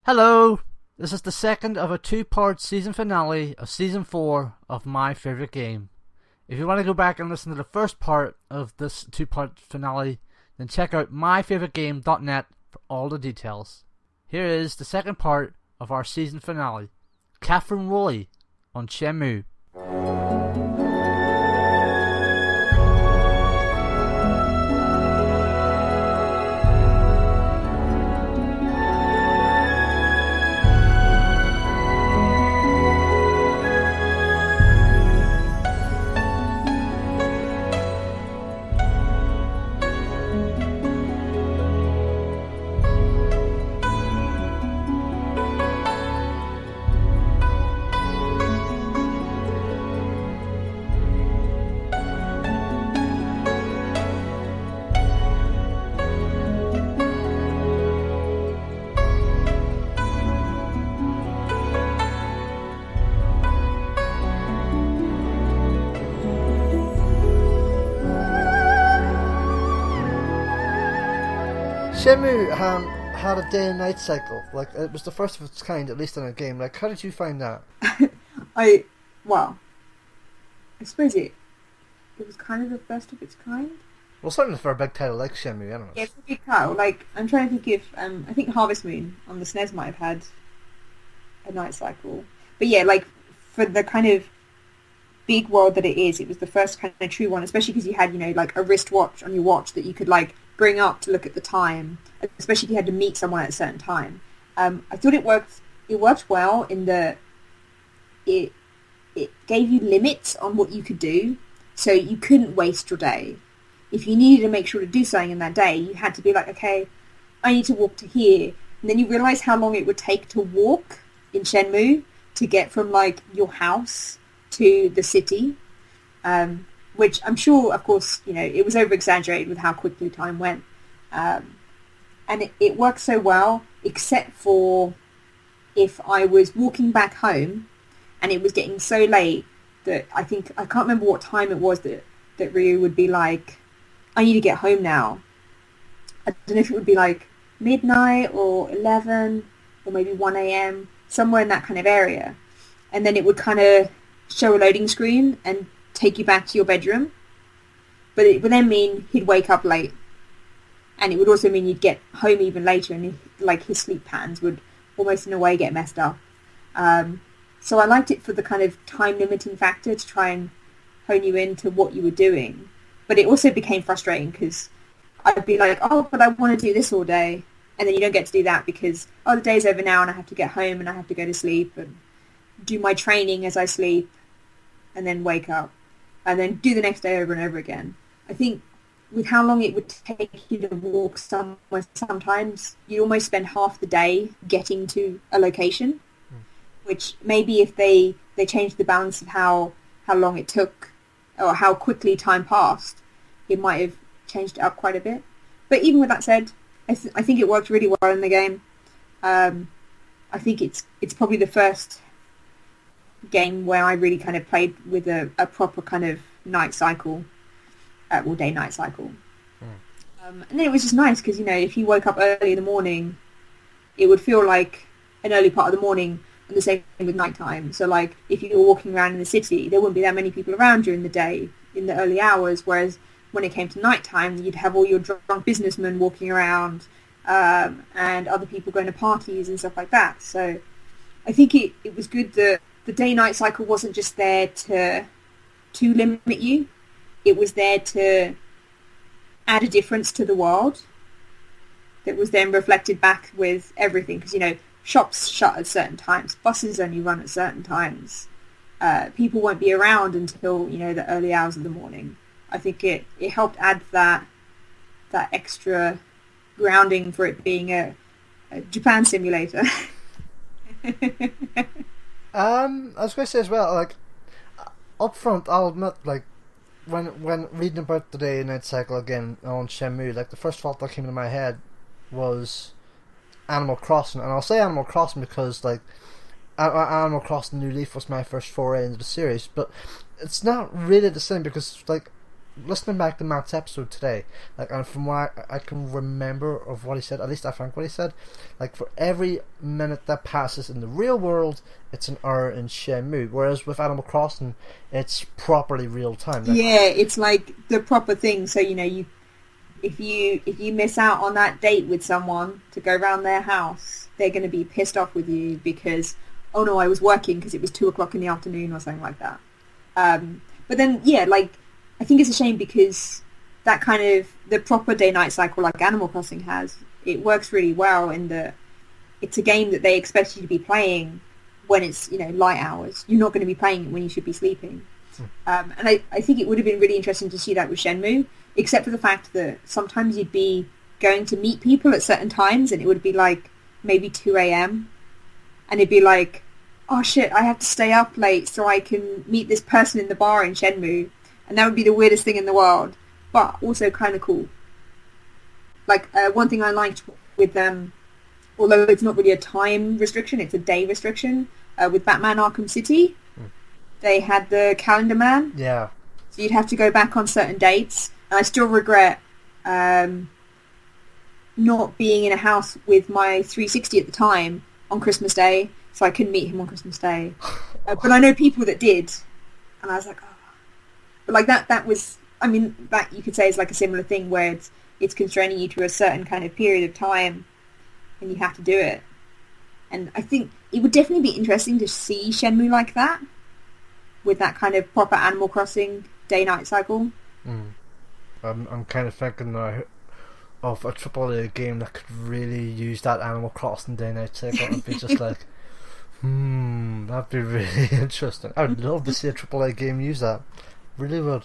Hello! This is the second of a two-part season finale of Season 4 of My Favourite Game. If you want to go back and listen to the first part of this two-part finale, then check out myfavouritegame.net for all the details. Here is the second part of our season finale, Catherine Woolley on Shenmue. Shenmue had a day-night cycle. Like, it was the first of its kind, at least in a game. Like, how did you find that? I suppose it was kind of the first of its kind. Well, certainly for a big title like Shenmue, I don't know. Yeah, it's a big title. Like, I'm trying to think if I think Harvest Moon on the SNES might have had a night cycle. But yeah, like for the kind of big world that it is, it was the first kind of true one. Especially because you had, like a wristwatch on your watch that you could like bring up to look at the time, especially if you had to meet someone at a certain time. I thought it worked well in the it gave you limits on what you could do, so you couldn't waste your day. If you needed to make sure to do something in that day, you had to be like, okay, I need to walk to here. And then you realise how long it would take to walk in Shenmue to get from like your house to the city. Which I'm sure, of course, it was over-exaggerated with how quickly time went. And it worked so well, except for if I was walking back home and it was getting so late that I can't remember what time it was that Ryu would be like, I need to get home now. I don't know if it would be like midnight or 11 or maybe 1 a.m., somewhere in that kind of area. And then it would kind of show a loading screen and take you back to your bedroom, but it would then mean he'd wake up late, and it would also mean you'd get home even later, and his sleep patterns would almost in a way get messed up. So I liked it for the kind of time limiting factor to try and hone you into what you were doing, but it also became frustrating because I'd be like, oh, but I want to do this all day, and then you don't get to do that because the day's over now and I have to get home and I have to go to sleep and do my training as I sleep and then wake up and then do the next day over and over again. I think with how long it would take you to walk somewhere, sometimes you almost spend half the day getting to a location, which maybe if they changed the balance of how long it took or how quickly time passed, it might have changed it up quite a bit. But even with that said, I think it worked really well in the game. I think it's probably the first game where I really kind of played with a proper kind of night cycle, or day-night cycle. And then it was just nice because, if you woke up early in the morning, it would feel like an early part of the morning, and the same with nighttime. So, like, if you were walking around in the city, there wouldn't be that many people around during the day in the early hours, whereas when it came to nighttime, you'd have all your drunk businessmen walking around, and other people going to parties and stuff like that. So I think it was good that the day-night cycle wasn't just there to limit you. It was there to add a difference to the world that was then reflected back with everything. Because, shops shut at certain times. Buses only run at certain times. People won't be around until, the early hours of the morning. I think it helped add that extra grounding for it being a Japan simulator. I was going to say as well, like, up front, I'll admit, like, when reading about the day-night cycle again on Shenmue, like, the first thought that came into my head was Animal Crossing, and I'll say Animal Crossing because, like, Animal Crossing New Leaf was my first foray into the series, but it's not really the same because, like, listening back to Matt's episode today, like, and from what I can remember of what he said, at least I think what he said, like, for every minute that passes in the real world, it's an hour in Shenmue, whereas with Animal Crossing, it's properly real time. Like, yeah, it's like the proper thing. So if you miss out on that date with someone to go round their house, they're going to be pissed off with you because, oh no, I was working because it was 2:00 in the afternoon or something like that. But then, yeah, like, I think it's a shame because that kind of, the proper day-night cycle like Animal Crossing has, it works really well in that it's a game that they expect you to be playing when it's, light hours. You're not going to be playing it when you should be sleeping. And I think it would have been really interesting to see that with Shenmue, except for the fact that sometimes you'd be going to meet people at certain times and it would be like maybe 2 a.m. and it'd be like, oh shit, I have to stay up late so I can meet this person in the bar in Shenmue. And that would be the weirdest thing in the world, but also kind of cool. Like, one thing I liked with them, although it's not really a time restriction, it's a day restriction, with Batman Arkham City, they had the calendar man. Yeah. So you'd have to go back on certain dates. And I still regret not being in a house with my 360 at the time on Christmas Day, so I couldn't meet him on Christmas Day. But I know people that did, and I was like, oh. But like that was, I mean, that you could say is like a similar thing where it's constraining you to a certain kind of period of time, and you have to do it. And I think it would definitely be interesting to see Shenmue like that, with that kind of proper Animal Crossing day-night cycle. I'm kind of thinking now of a AAA game that could really use that Animal Crossing day-night cycle and be just like, that'd be really interesting. I'd love to see a AAA game use that. Really would.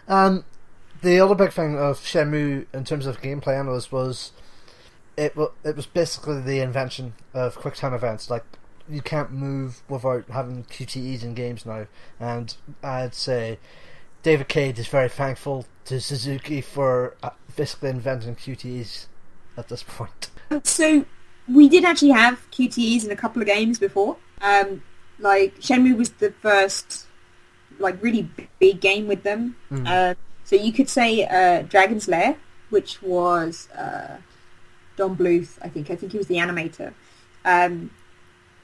The other big thing of Shenmue in terms of gameplay analysis was it was basically the invention of QuickTime Events. Like, you can't move without having QTEs in games now, and I'd say David Cage is very thankful to Suzuki for basically inventing QTEs at this point. So we did actually have QTEs in a couple of games before. Like, Shenmue was the first like really big game with them. So you could say Dragon's Lair, which was Don Bluth, I think he was the animator.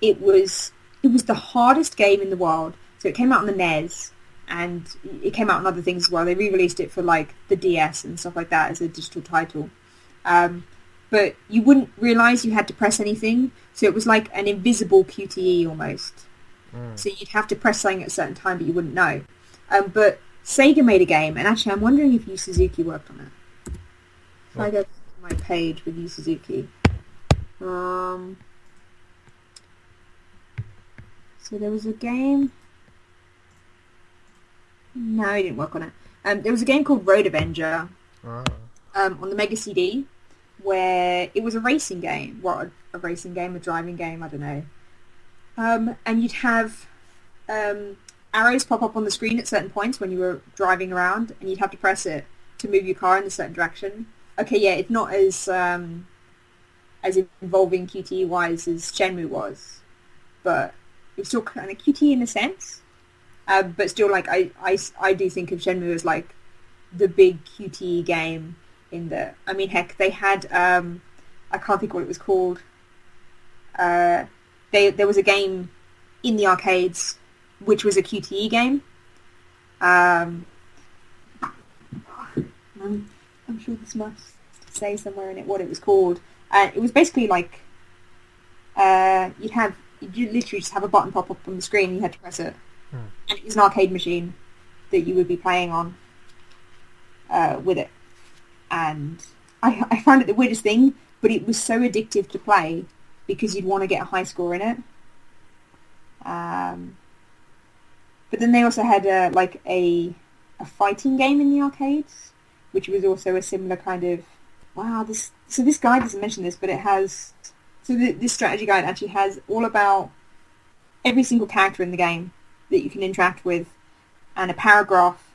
It was the hardest game in the world. So it came out on the NES, and it came out on other things as well. They re-released it for like the DS and stuff like that as a digital title. But you wouldn't realise you had to press anything, so it was like an invisible QTE almost. So you'd have to press something at a certain time, but you wouldn't know. But Sega made a game, and actually I'm wondering if Yu Suzuki worked on it. If I go to my page with Yu Suzuki. So there was a game... No, he didn't work on it. There was a game called Road Avenger on the Mega CD, where it was a racing game. What, a racing game, a driving game, I don't know. And you'd have arrows pop up on the screen at certain points when you were driving around, and you'd have to press it to move your car in a certain direction. Okay, yeah, it's not as involving QTE-wise as Shenmue was, but it was still kind of QTE in a sense. But still, like, I do think of Shenmue as like the big QTE game in the... I mean, heck, they had... I can't think what it was called. There was a game in the arcades which was a QTE game. I'm sure this must say somewhere in it what it was called. It was basically like you literally just have a button pop up on the screen and you had to press it. And it was an arcade machine that you would be playing on with it. And I found it the weirdest thing, but it was so addictive to play because you'd want to get a high score in it. But then they also had a fighting game in the arcades, which was also a similar kind of... Wow, this guide doesn't mention this, but it has... So this strategy guide actually has all about every single character in the game that you can interact with, and a paragraph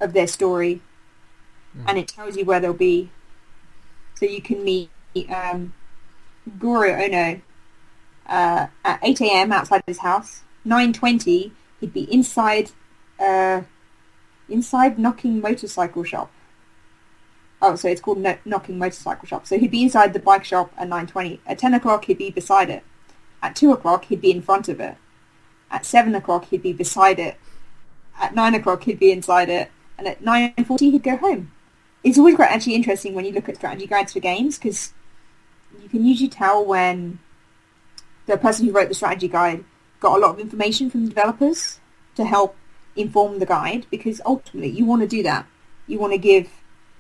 of their story, and it tells you where they'll be. So you can meet Goro Ono at 8 a.m. outside his house. 9:20, he'd be inside inside Knocking Motorcycle Shop. Oh, so it's called Knocking Motorcycle Shop. So he'd be inside the bike shop at 9:20. At 10 o'clock, he'd be beside it. At 2 o'clock, he'd be in front of it. At 7 o'clock, he'd be beside it. At 9 o'clock, he'd be inside it. And at 9:40, he'd go home. It's always quite actually interesting when you look at strategy guides for games, because you can usually tell when the person who wrote the strategy guide got a lot of information from the developers to help inform the guide, because ultimately you want to do that. You want to give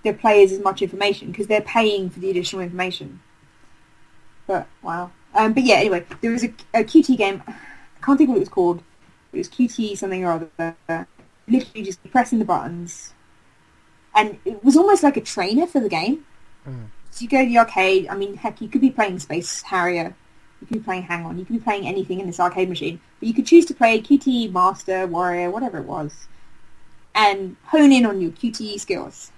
the players as much information because they're paying for the additional information. But wow. But yeah, anyway, there was a QT game. I can't think what it was called. It was QT something or other. Literally just pressing the buttons. And it was almost like a trainer for the game. So you go to the arcade. I mean, heck, you could be playing Space Harrier. You could be playing Hang On. You could be playing anything in this arcade machine. But you could choose to play QT, Master, Warrior, whatever it was. And hone in on your QTE skills.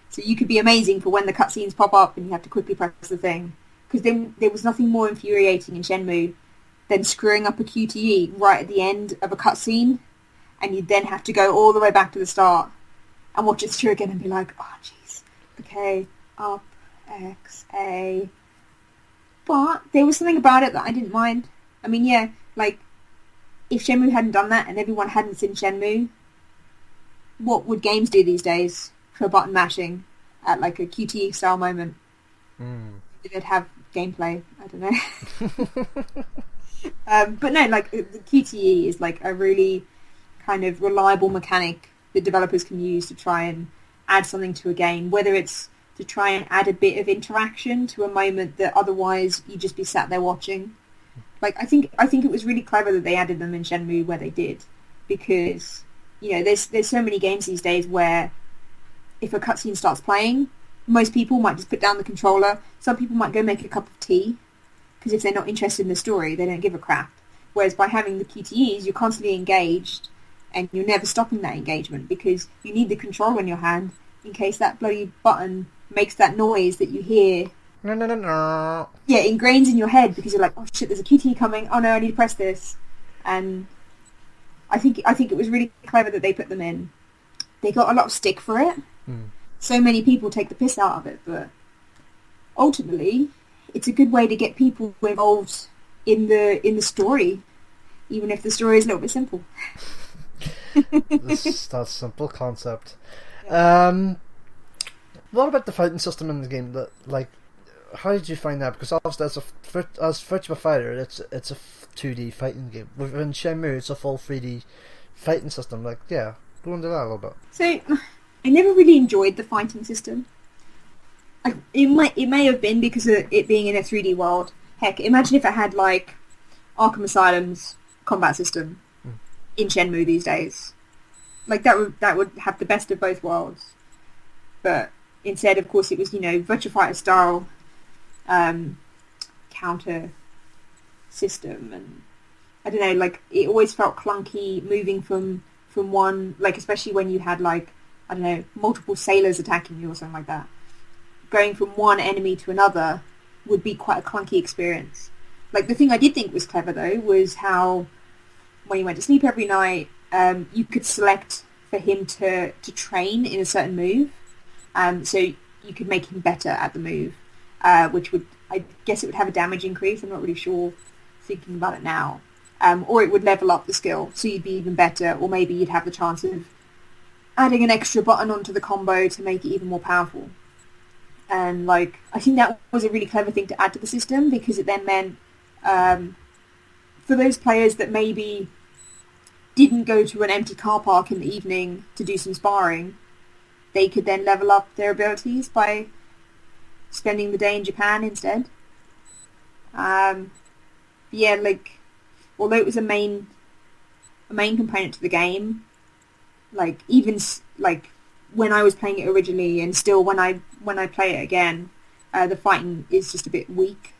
So you could be amazing for when the cutscenes pop up and you have to quickly press the thing. Because then there was nothing more infuriating in Shenmue than screwing up a QTE right at the end of a cutscene. And you'd then have to go all the way back to the start and watch it through again and be like, oh, jeez. Okay, up, X, A. But there was something about it that I didn't mind. I mean, yeah, like, if Shenmue hadn't done that and everyone hadn't seen Shenmue, what would games do these days for button mashing at, like, a QTE style moment? They'd have gameplay. I don't know. But no, like, the QTE is, like, a really kind of reliable mechanic that developers can use to try and add something to a game, whether it's to try and add a bit of interaction to a moment that otherwise you'd just be sat there watching. Like, I think it was really clever that they added them in Shenmue where they did, because, you know, there's so many games these days where if a cutscene starts playing, most people might just put down the controller. Some people might go make a cup of tea, because if they're not interested in the story, they don't give a crap. Whereas by having the QTEs, you're constantly engaged, and you're never stopping that engagement, because you need the controller in your hand in case that bloody button makes that noise that you hear. No. Yeah, it ingrains in your head because you're like, oh shit, there's a QTE coming. Oh no, I need to press this. And I think it was really clever that they put them in. They got a lot of stick for it. So many people take the piss out of it, but ultimately, it's a good way to get people involved in the story, even if the story is a little bit simple. That's a simple concept. Yeah. What about the fighting system in the game? That, like, how did you find that? Because obviously, as Virtua Fighter, it's a 2D fighting game. Within Shenmue, it's a full 3D fighting system. Like, yeah, go into that a little bit. So, I never really enjoyed the fighting system. It may have been because of it being in a 3D world. Heck, imagine if it had, like, Arkham Asylum's combat system in Shenmue these days. Like, that would have the best of both worlds. But instead, of course, it was, you know, Virtua Fighter style counter system, and I don't know, like, it always felt clunky moving from one, like, especially when you had, like, I don't know, multiple sailors attacking you or something like that. Going from one enemy to another would be quite a clunky experience. Like, the thing I did think was clever, though, was how when you went to sleep every night, you could select for him to train in a certain move. So you could make him better at the move, which would, I guess it would have a damage increase. I'm not really sure, thinking about it now. Or it would level up the skill, so you'd be even better, or maybe you'd have the chance of adding an extra button onto the combo to make it even more powerful. And, like, I think that was a really clever thing to add to the system, because it then meant, for those players that maybe didn't go to an empty car park in the evening to do some sparring, they could then level up their abilities by spending the day in Japan instead. Yeah, like, although it was a main component to the game, like, even like when I was playing it originally, and still when I play it again, the fighting is just a bit weak.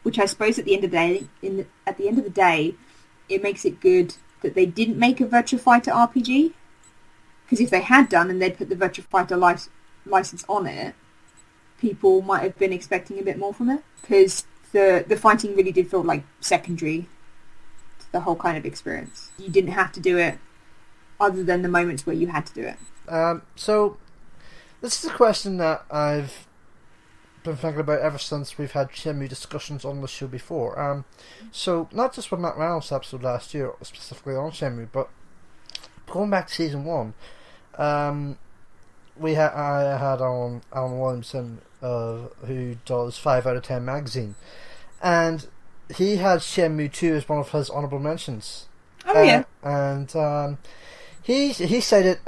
Which I suppose at the end of the day, it makes it good that they didn't make a Virtua Fighter RPG. Because if they had done and they'd put the Virtua Fighter license on it, people might have been expecting a bit more from it. Because the fighting really did feel like secondary to the whole kind of experience. You didn't have to do it other than the moments where you had to do it. So this is a question that I've been thinking about ever since we've had Shenmue discussions on the show before. So not just with Matt Reynolds' episode last year, specifically on Shenmue, but going back to season 1, I had on Alan Williamson, who does 5 out of 10 magazine, and he had Shenmue 2 as one of his honourable mentions. Oh yeah. And he cited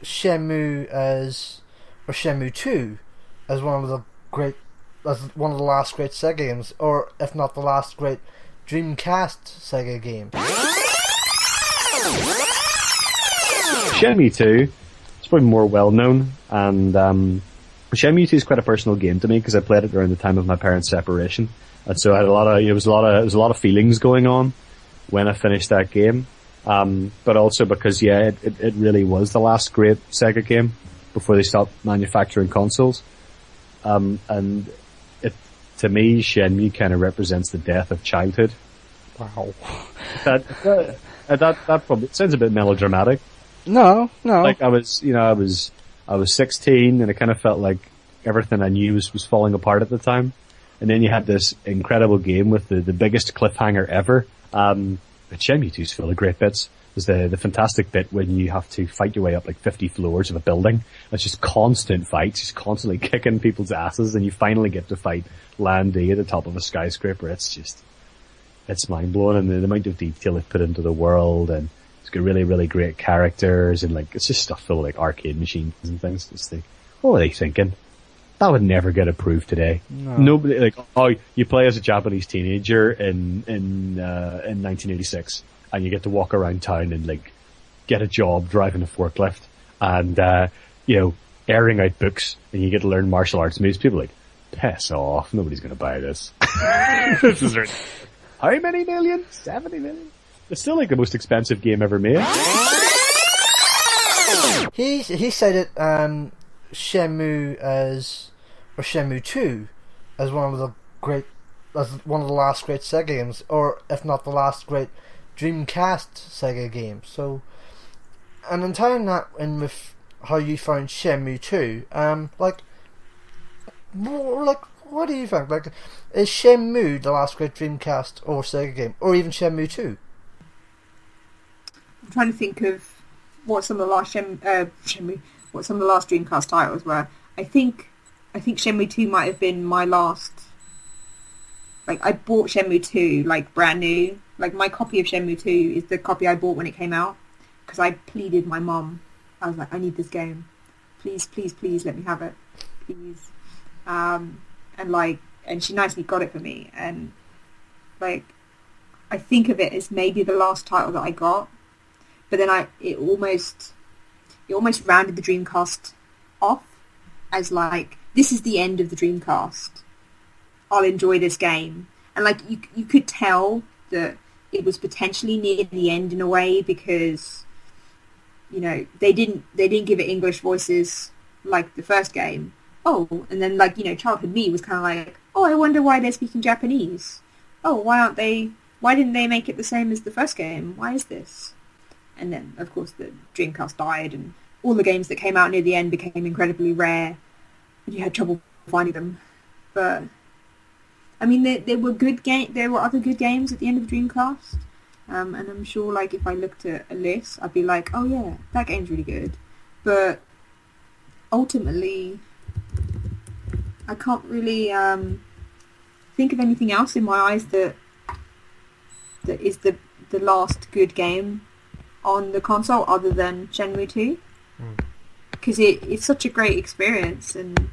Shenmue 2 as one of the last great Sega games, or if not the last great Dreamcast Sega game. Shenmue 2 is probably more well known, and Shenmue 2 is quite a personal game to me because I played it during the time of my parents' separation, and so I had a lot of feelings going on when I finished that game. But also because it really was the last great Sega game before they stopped manufacturing consoles. And to me, Shenmue kind of represents the death of childhood. Wow. That probably sounds a bit melodramatic. No. Like I was 16 and it kind of felt like everything I knew was falling apart at the time. And then you had this incredible game with the biggest cliffhanger ever. But Shenmue 2 is full of great bits. There's the fantastic bit when you have to fight your way up like 50 floors of a building. It's just constant fights, just constantly kicking people's asses, and you finally get to fight Lan Di at the top of a skyscraper. It's mind-blowing, and the amount of detail they've put into the world, and it's got really, really great characters, and like it's just stuff full of like arcade machines and things. Just think, what are they thinking? That would never get approved today. No. Nobody, you play as a Japanese teenager in 1986, and you get to walk around town and like get a job driving a forklift and airing out books, and you get to learn martial arts moves. People are like, piss off, nobody's going to buy this. This is how many million? 70 million? It's still like the most expensive game ever made. He cited Shenmue 2 as one of the last great Sega games, or if not the last great Dreamcast Sega game. So, and in tying that in with how you found Shenmue 2, what do you think? Like, is Shenmue the last great Dreamcast or Sega game, or even Shenmue 2? I'm trying to think of what some of the last what some of the last Dreamcast titles were. I think Shenmue 2 might have been my last. Like, I bought Shenmue 2 like brand new. Like, my copy of Shenmue 2 is the copy I bought when it came out, because I pleaded my mum. I was like, I need this game. Please, please, please let me have it. Please. And she nicely got it for me. And like, I think of it as maybe the last title that I got. But then it almost rounded the Dreamcast off as like, this is the end of the Dreamcast. I'll enjoy this game. And like, you could tell that it was potentially near the end in a way, because they didn't give it English voices like the first game. Oh, and then childhood me was kind of like, oh, I wonder why they're speaking Japanese. Oh, why didn't they make it the same as the first game? Why is this? And then, of course, the Dreamcast died, and all the games that came out near the end became incredibly rare, and you had trouble finding them. But I mean, there were other good games at the end of the Dreamcast, and I'm sure, like, if I looked at a list, I'd be like, oh yeah, that game's really good. But ultimately, I can't really think of anything else in my eyes that is the last good game on the console other than Shenmue 2, because it's such a great experience, and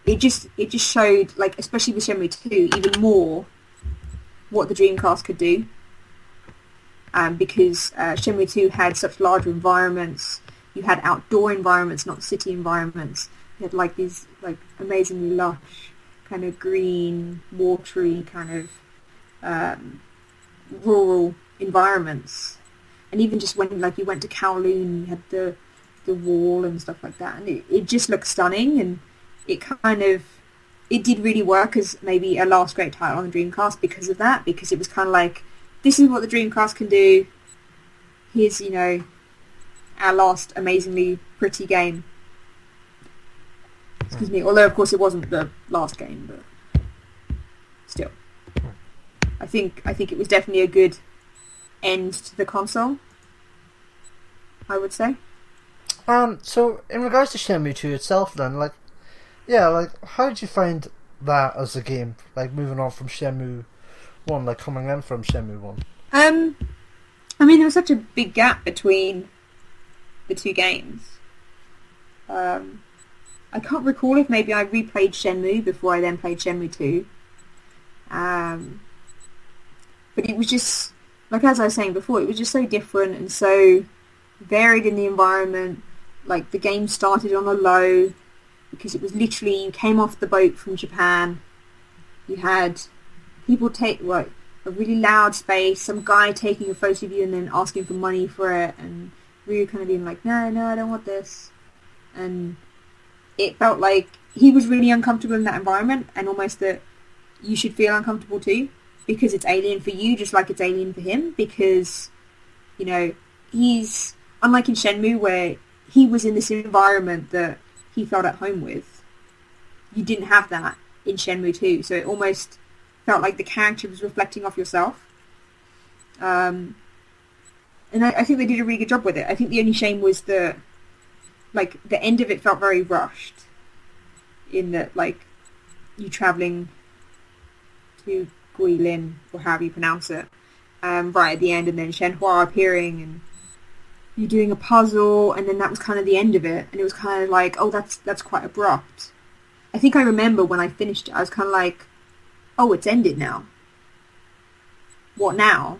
it just showed, like, especially with Shenmue 2, even more what the Dreamcast could do, because Shenmue 2 had such larger environments. You had outdoor environments, not city environments. You had like these like amazingly lush, kind of green, watery, kind of rural environments. And even just when you went to Kowloon, you had the wall and stuff like that, and it just looked stunning, and it did really work as maybe a last great title on the Dreamcast because of that, because it was kind of like, this is what the Dreamcast can do. Here's our last amazingly pretty game. Excuse me. Although of course it wasn't the last game, but still, I think it was definitely a good end to the console, I would say. So in regards to Shenmue 2 itself, then, like, yeah, like, how did you find that as a game? Like, moving on from Shenmue 1, like, coming in from Shenmue 1. I mean, there was such a big gap between the two games. I can't recall if maybe I replayed Shenmue before I then played Shenmue 2. But it was just, like as I was saying before, it was just so different and so varied in the environment. Like, the game started on a low because it was literally, you came off the boat from Japan, you had people take, like, a really loud space, some guy taking a photo of you and then asking for money for it, and Ryu kind of being like, no, I don't want this. And it felt like he was really uncomfortable in that environment, and almost that you should feel uncomfortable too, because it's alien for you just like it's alien for him, because, you know, he's, unlike in Shenmue where he was in this environment that he felt at home with, you didn't have that in Shenmue 2, so it almost felt like the character was reflecting off yourself. And I think they did a really good job with it. I think the only shame was that, like, the end of it felt very rushed, in that, like, you travelling to Guilin, or however you pronounce it, right at the end, and then Shenhua appearing, and you doing a puzzle, and then that was kind of the end of it, and it was kind of like, oh, that's quite abrupt. I think I remember when I finished it, I was kind of like, oh, it's ended now. What now?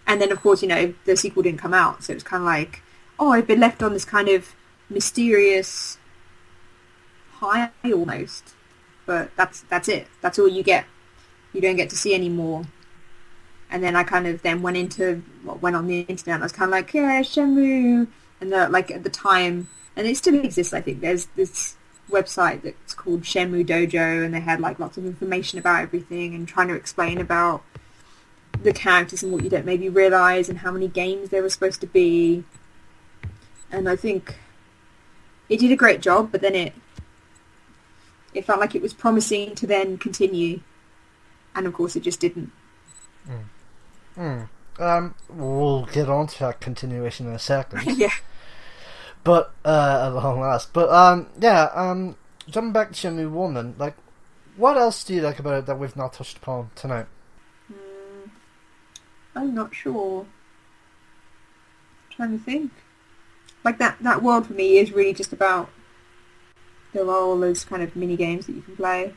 And then, of course, you know, the sequel didn't come out, so it was kind of like, oh, I've been left on this kind of mysterious high almost. But that's it. That's all you get. You don't get to see any more. And then I kind of then went on the internet, and I was kind of like, yeah, Shenmue. And like, at the time, and it still exists, I think, there's this website that's called Shenmue Dojo, and they had, like, lots of information about everything and trying to explain about the characters and what you don't maybe realise and how many games there were supposed to be. And I think it did a great job, but then it felt like it was promising to then continue, and of course it just didn't. We'll get on to that continuation in a second. Yeah. But, at long last. But, jumping back to Shenmue 1 then, like, what else do you like about it that we've not touched upon tonight? I'm not sure. I'm trying to think. Like, that world for me is really just about, there are all those kind of mini games that you can play.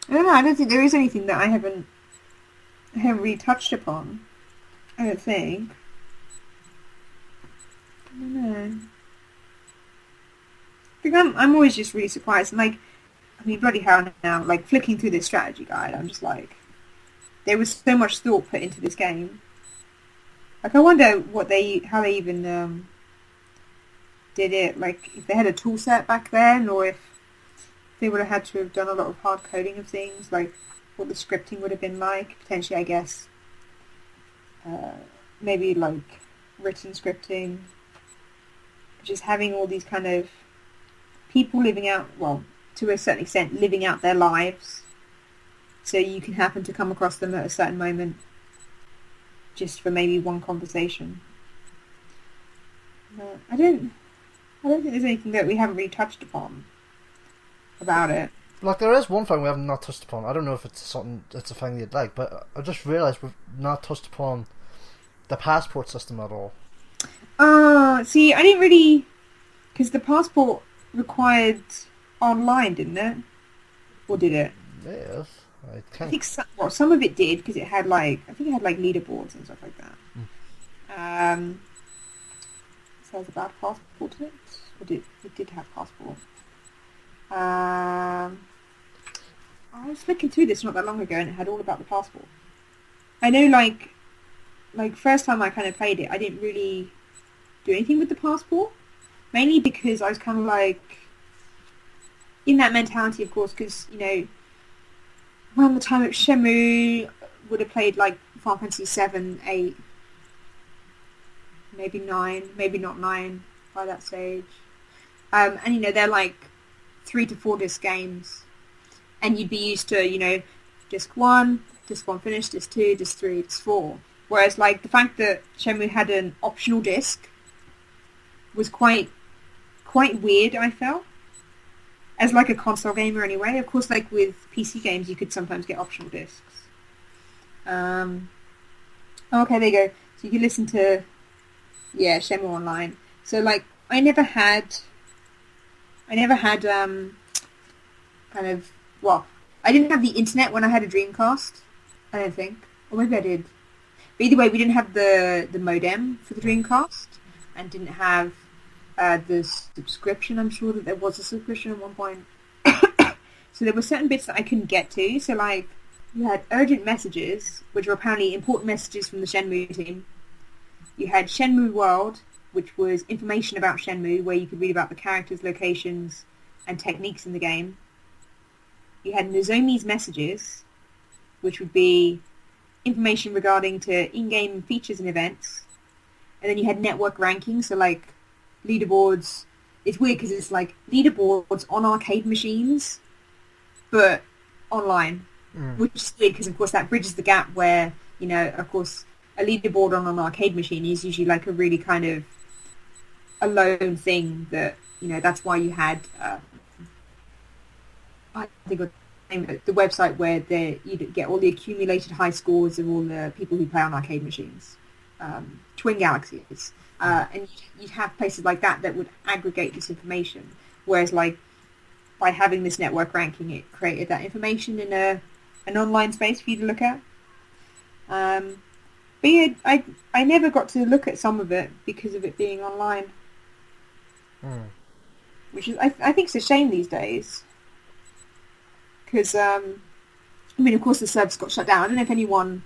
I don't know, I don't think there is anything that I haven't really touched upon. I don't think. I don't know. I think I'm always just really surprised. And, like, I mean, bloody hell now, like, flicking through this strategy guide, I'm just like, there was so much thought put into this game. Like, I wonder how they even did it. Like, if they had a tool set back then, or if they would have had to have done a lot of hard coding of things, like what the scripting would have been like. Potentially, I guess, maybe like written scripting. Just having all these kind of people living out, well, to a certain extent, living out their lives, so you can happen to come across them at a certain moment, just for maybe one conversation. I don't think there's anything that we haven't really touched upon about it. Like, there is one thing we haven't not touched upon. I don't know if it's a thing you'd like, but I just realised we've not touched upon the passport system at all. See, I didn't really, because the passport required online, didn't it? Or did it? Yes, I think some of it did, because it had, like, I think it had, like, leaderboards and stuff like that. So it was about passport, did it? Or it did have passport. I was flicking through this not that long ago, and it had all about the passport. I know, like first time I kind of played it, I didn't really do anything with the passport, mainly because I was kind of like in that mentality, of course, because, you know, around the time of Shenmue, would have played like Final Fantasy 7, 8, maybe 9, maybe not 9, by that stage. And they're like 3 to 4 disc games, and you'd be used to disc 1 finished, disc 2, disc 3, disc 4. Whereas like the fact that Shenmue had an optional disc was quite weird, I felt. As like a console gamer anyway. Of course, like with PC games, you could sometimes get optional discs. Okay, there you go. So you can listen to, Shenmue Online. So like, I never had kind of, I didn't have the internet when I had a Dreamcast, I don't think. Or maybe I did. But either way, we didn't have the modem for the Dreamcast, and didn't have the subscription. I'm sure that there was a subscription at one point. So there were certain bits that I couldn't get to. So like, you had urgent messages, which were apparently important messages from the Shenmue team. You had Shenmue World, which was information about Shenmue, where you could read about the characters, locations, and techniques in the game. You had Nozomi's messages, which would be information regarding to in-game features and events. And then you had network rankings, so like leaderboards. It's weird because it's like leaderboards on arcade machines, but online. Which is weird because, of course, that bridges the gap where, of course, a leaderboard on an arcade machine is usually like a really kind of alone thing that, that's why you had, I think the website where you get all the accumulated high scores of all the people who play on arcade machines. Twin Galaxies. And you'd have places like that would aggregate this information. Whereas, like, by having this network ranking, it created that information in an online space for you to look at. But yeah, I never got to look at some of it because of it being online. Which is, I think it's a shame these days. Because, of course the servers got shut down. I don't know if anyone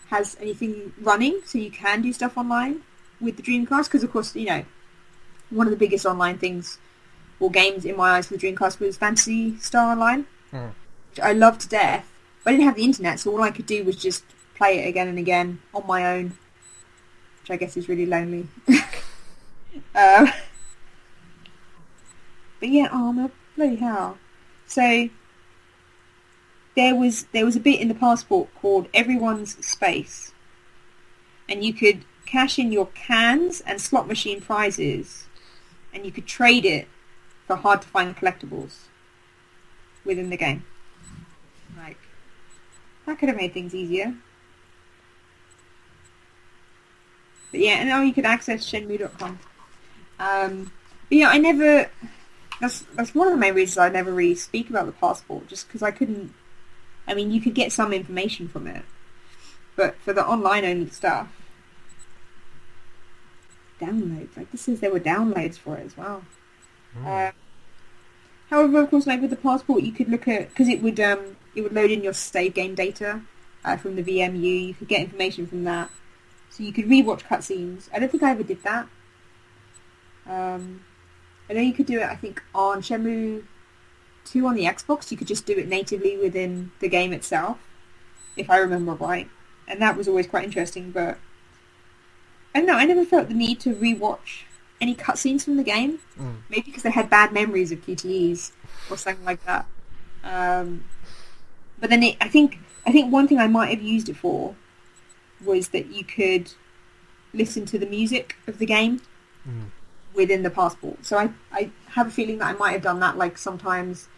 has anything running, so you can do stuff online with the Dreamcast. Because, of course, one of the biggest online things, or games in my eyes for the Dreamcast, was Phantasy Star Online. Which I loved to death. But I didn't have the internet, so all I could do was just play it again and again on my own, which I guess is really lonely. But yeah, bloody hell. So there was a bit in the passport called Everyone's Space, and you could cash in your cans and slot machine prizes, and you could trade it for hard to find collectibles within the game. Like, that could have made things easier. But yeah, and now you could access Shenmue.com. But yeah, I never... That's one of the main reasons I never really speak about the passport, just because I couldn't... you could get some information from it. But for the online-only stuff... Downloads. Like, this says there were downloads for it as well. However, of course, like with the passport, you could look at... Because it would load in your save game data from the VMU. You could get information from that. So you could rewatch cutscenes. I don't think I ever did that. I know you could do it, I think, on Shenmue 2 on the Xbox. You could just do it natively within the game itself, if I remember right. And that was always quite interesting, but... I don't know, I never felt the need to rewatch any cutscenes from the game. Maybe because I had bad memories of QTEs or something like that. But then I think one thing I might have used it for was that you could listen to the music of the game within the passport. So I have a feeling that I might have done that like sometimes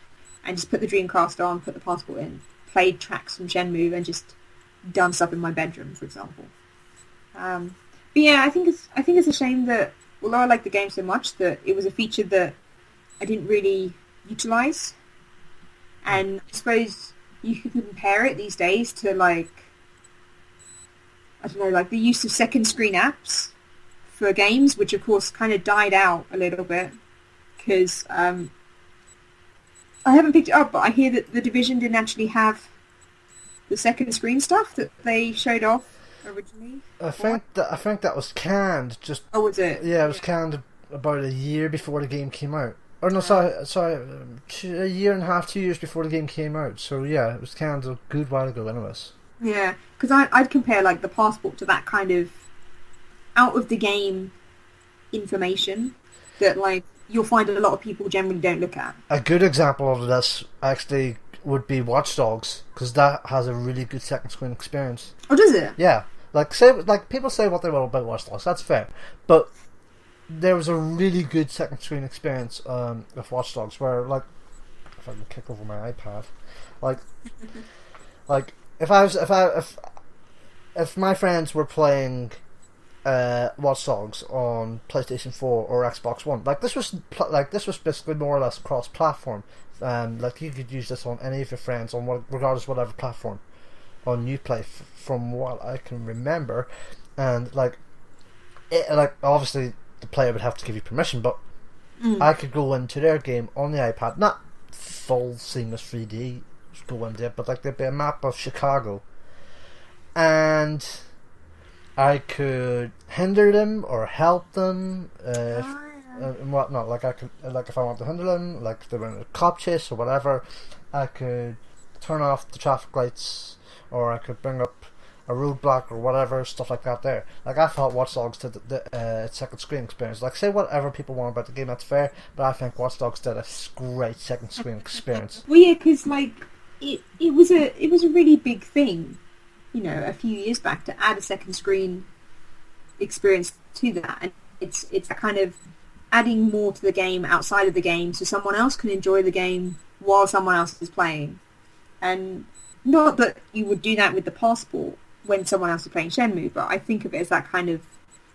and just put the Dreamcast on, put the passport in, played tracks from Shenmue and just done stuff in my bedroom, for example. But yeah, I think it's a shame that although I like the game so much, that it was a feature that I didn't really utilise. And I suppose you could compare it these days to like, I don't know, like the use of second screen apps for games, which of course kind of died out a little bit because I haven't picked it up, but I hear that The Division didn't actually have the second screen stuff that they showed off originally. I think that was canned. Just oh, was it? Yeah, it was canned about a year before the game came out. Or no, sorry, a year and a half, 2 years before the game came out. So yeah, it was canned a good while ago, anyways. Yeah, because I'd compare like the passport to that kind of out of the game information that like you'll find a lot of people generally don't look at. A good example of this actually would be Watch Dogs, because that has a really good second screen experience. Oh, does it? Yeah, like people say what they will about Watch Dogs. That's fair, but there was a really good second screen experience with Watch Dogs, where like if I can kick over my iPad, like if my friends were playing Watch Dogs on PlayStation 4 or Xbox One, this was basically more or less cross-platform. Like you could use this on any of your friends on regardless of whatever platform on Uplay, from what I can remember, and obviously the player would have to give you permission, but I could go into their game on the iPad, not full seamless 3D go into it, but like there'd be a map of Chicago, and I could hinder them or help them and whatnot. Like I could, like if I want to hinder them, like if they were in a cop chase or whatever, I could turn off the traffic lights, or I could bring up a roadblock or whatever, stuff like that there. Like I thought Watch Dogs did the second screen experience. Like say whatever people want about the game, that's fair, but I think Watch Dogs did a great second screen experience. Well, yeah, because like it was a really big thing, you know, a few years back to add a second screen experience to that, and it's a kind of adding more to the game outside of the game, so someone else can enjoy the game while someone else is playing. And not that you would do that with the passport when someone else is playing Shenmue, but I think of it as that kind of,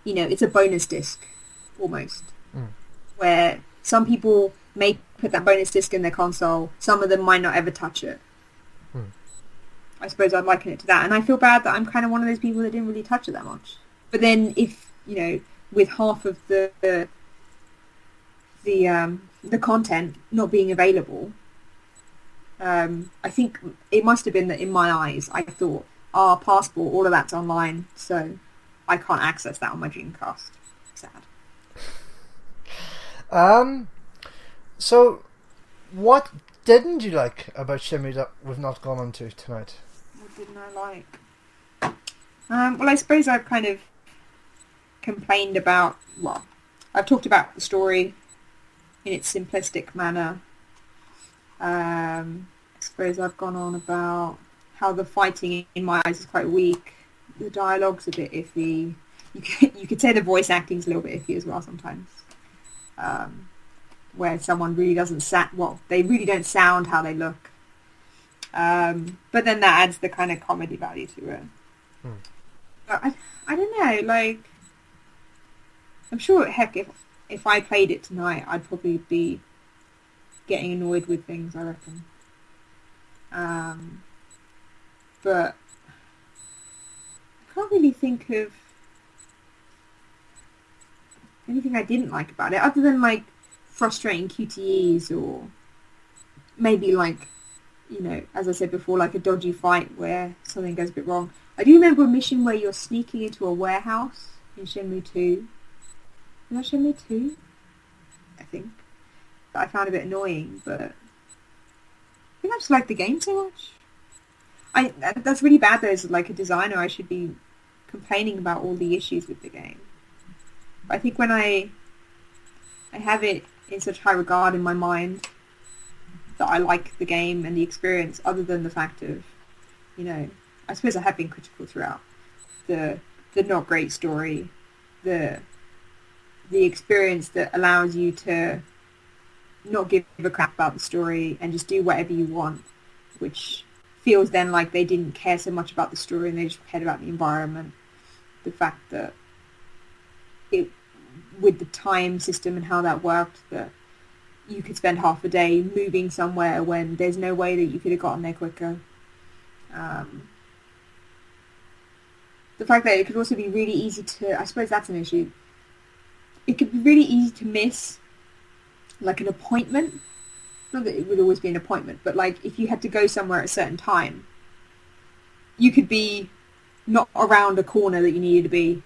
you know, it's a bonus disc almost, where some people may put that bonus disc in their console, some of them might not ever touch it. I suppose I'd liken it to that, and I feel bad that I'm kind of one of those people that didn't really touch it that much. But then if, you know, with half of the content not being available, I think it must have been that in my eyes I thought, passport, all of that's online, so I can't access that on my Dreamcast. Sad. So what didn't you like about Shenmue that we've not gone into tonight? What didn't I like? Well, I suppose I've kind of complained about, well, I've talked about the story in its simplistic manner. I suppose I've gone on about how the fighting in my eyes is quite weak. The dialogue's a bit iffy. You could say the voice acting's a little bit iffy as well sometimes. Where someone really doesn't they really don't sound how they look. But then that adds the kind of comedy value to it. But I don't know, like, I'm sure, heck, if I played it tonight, I'd probably be getting annoyed with things, I reckon. But I can't really think of anything I didn't like about it, other than, like, frustrating QTEs, or maybe, like, you know, as I said before, like a dodgy fight where something goes a bit wrong. I do remember a mission where you're sneaking into a warehouse in Shenmue 2. Is that Shenmue 2? I think. That I found a bit annoying, but I think I just like the game so much. That's really bad though, as like a designer. I should be complaining about all the issues with the game. But I think when I have it in such high regard in my mind that I like the game and the experience, other than the fact of, you know, I suppose I have been critical throughout the not great story, the experience that allows you to not give a crap about the story and just do whatever you want, which feels then like they didn't care so much about the story and they just cared about the environment. The fact that it, with the time system and how that worked, that you could spend half a day moving somewhere when there's no way that you could have gotten there quicker. The fact that it could also be really easy to, I suppose that's an issue, it could be really easy to miss, like, an appointment. Not that it would always be an appointment, but, like, if you had to go somewhere at a certain time, you could be not around a corner that you needed to be,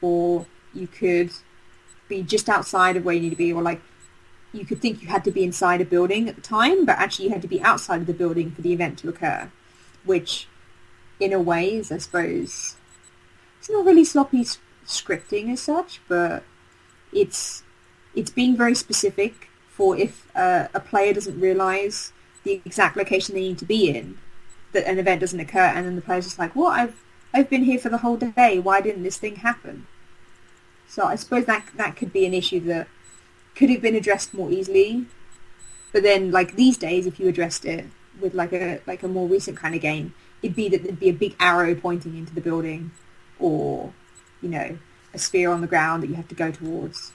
or you could be just outside of where you need to be, or, like, you could think you had to be inside a building at the time, but actually you had to be outside of the building for the event to occur, which, in a way, is, I suppose, it's not really sloppy scripting as such, but it's being very specific for if a player doesn't realise the exact location they need to be in, that an event doesn't occur, and then the player's just like, what, I've been here for the whole day, why didn't this thing happen? So I suppose that could be an issue that could have been addressed more easily. But then, like, these days, if you addressed it with like a more recent kind of game, it'd be that there'd be a big arrow pointing into the building, or, you know, a sphere on the ground that you have to go towards.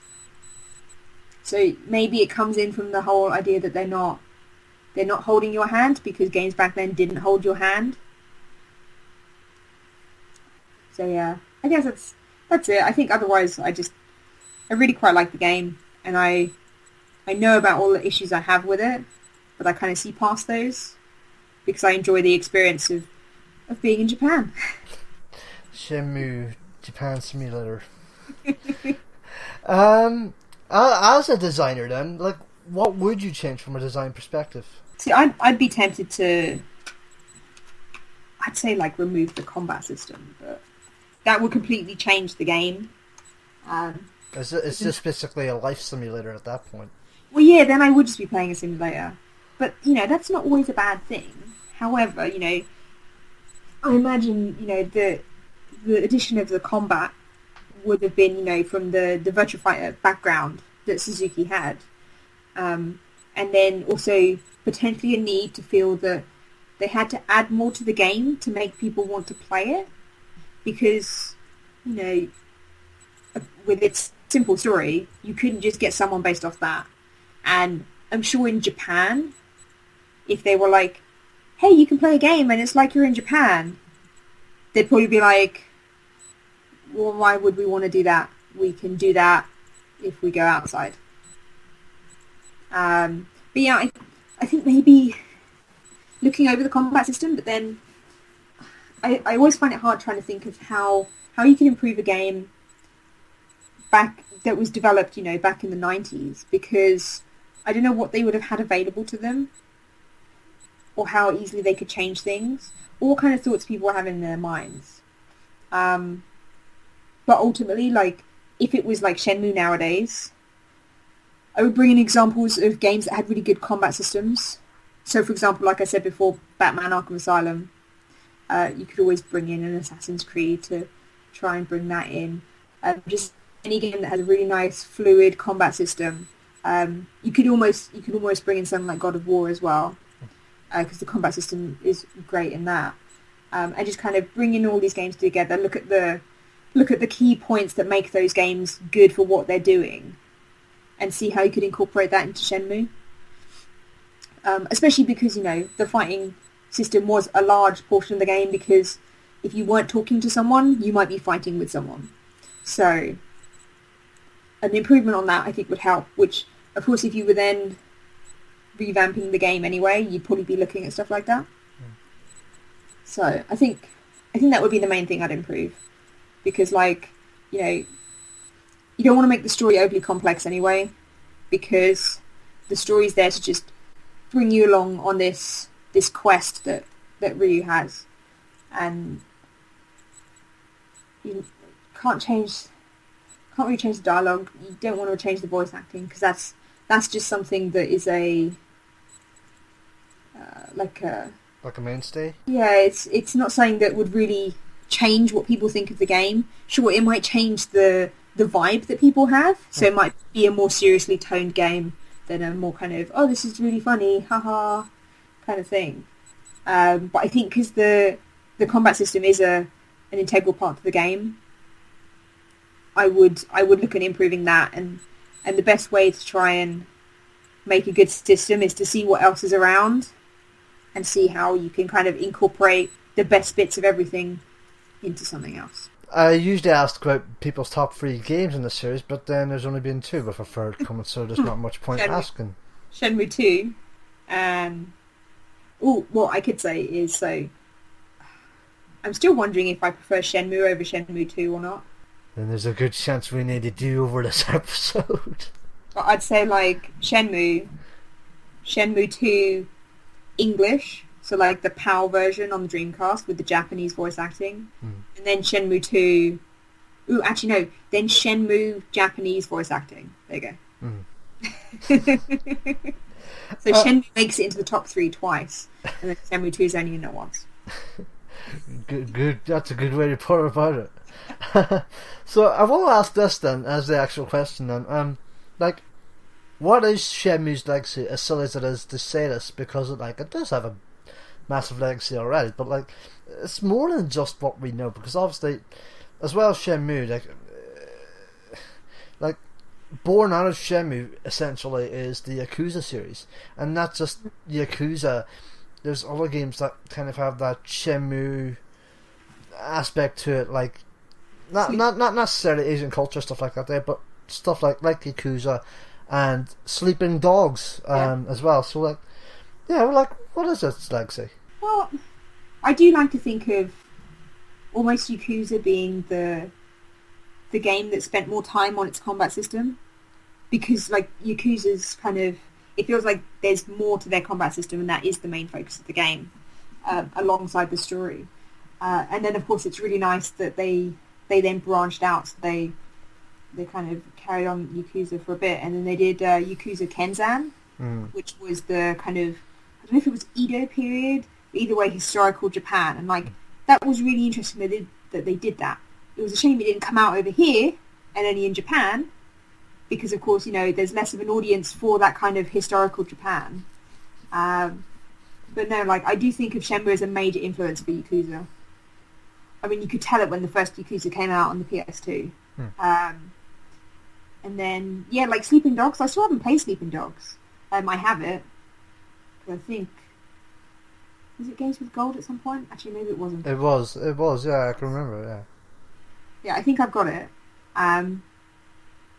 So maybe it comes in from the whole idea that they're not holding your hand, because games back then didn't hold your hand. So yeah, I guess that's it. I think otherwise I really quite like the game, and I know about all the issues I have with it, but I kind of see past those because I enjoy the experience of being in Japan. Shenmue Japan Simulator. As a designer then, like, what would you change from a design perspective? See, I'd be tempted to, I'd say, like, remove the combat system, but that would completely change the game. It's just basically a life simulator at that point. Well, yeah, then I would just be playing a simulator. But, you know, that's not always a bad thing. However, you know, I imagine, you know, the addition of the combat would have been, you know, from the Virtua Fighter background that Suzuki had. And then also potentially a need to feel that they had to add more to the game to make people want to play it. Because, you know, with its simple story, you couldn't just get someone based off that. And I'm sure in Japan, if they were like, hey, you can play a game and it's like you're in Japan, they'd probably be like, well, why would we want to do that? We can do that if we go outside. But yeah, I think maybe looking over the combat system, but then I always find it hard trying to think of how you can improve a game that was developed, you know, back in the 90s, because I don't know what they would have had available to them, or how easily they could change things, or what kind of thoughts people have in their minds. But ultimately, like, if it was like Shenmue nowadays, I would bring in examples of games that had really good combat systems. So, for example, like I said before, Batman Arkham Asylum, you could always bring in an Assassin's Creed to try and bring that in. Just any game that has a really nice, fluid combat system. You could almost bring in something like God of War as well, because the combat system is great in that. And just kind of bring in all these games together. Look at the key points that make those games good for what they're doing, and see how you could incorporate that into Shenmue. Especially because, you know, the fighting system was a large portion of the game, because if you weren't talking to someone, you might be fighting with someone. So an improvement on that, I think, would help, which, of course, if you were then revamping the game anyway, you'd probably be looking at stuff like that. So I think that would be the main thing I'd improve, because, like, you know, you don't want to make the story overly complex anyway, because the story's there to just bring you along on this quest that Ryu has, and you can't really change the dialogue. You don't want to change the voice acting, because that's just something that is like a mainstay. Yeah, it's not something that would really change what people think of the game. Sure, it might change the vibe that people have, so it might be a more seriously toned game than a more kind of, oh, this is really funny, haha, kind of thing. But I think because the combat system is an integral part of the game, I would look at improving that, and the best way to try and make a good system is to see what else is around and see how you can kind of incorporate the best bits of everything into something else. I usually ask about people's top 3 games in the series, but then there's only been 2 with a third coming, so there's not much point asking. Shenmue 2, what I could say is, so I'm still wondering if I prefer Shenmue over Shenmue 2 or not. Then there's a good chance we need to do over this episode. But I'd say, like, Shenmue 2 English, so like the PAL version on the Dreamcast with the Japanese voice acting, and then Shenmue 2 Ooh, actually no. Then Shenmue Japanese voice acting. There you go. So Shenmue makes it into the top 3 twice, and then Shenmue 2 is only in it once. Good. That's a good way to put about it. So I will ask this then as the actual question then. Like, what is Shenmue's legacy? As silly as it is to say this, because it does have a massive legacy already, but like, it's more than just what we know, because obviously, as well as Shenmue, like born out of Shenmue essentially is the Yakuza series, and not just Yakuza. There's other games that kind of have that Shenmue aspect to it, like not necessarily Asian culture stuff like that there, but stuff like Yakuza and Sleeping Dogs as well. So what is its legacy? Well, I do like to think of almost Yakuza being the game that spent more time on its combat system, because like Yakuza's kind of, it feels like there's more to their combat system, and that is the main focus of the game, alongside the story. And then of course it's really nice that they then branched out, so they kind of carried on Yakuza for a bit, and then they did Yakuza Kenzan, which was the kind of, I don't know if it was Edo period, but either way historical Japan, and like that was really interesting that they did that. It was a shame it didn't come out over here and only in Japan, because of course, there's less of an audience for that kind of historical Japan. But no, like I do think of Shenmue as a major influence for Yakuza. I mean, you could tell it when the first Yakuza came out on the PS2. And then, yeah, like Sleeping Dogs, I still haven't played Sleeping Dogs. I have it. I think, was it Games with Gold at some point? Actually, maybe it wasn't. It was, yeah, I can remember, yeah. Yeah, I think I've got it. And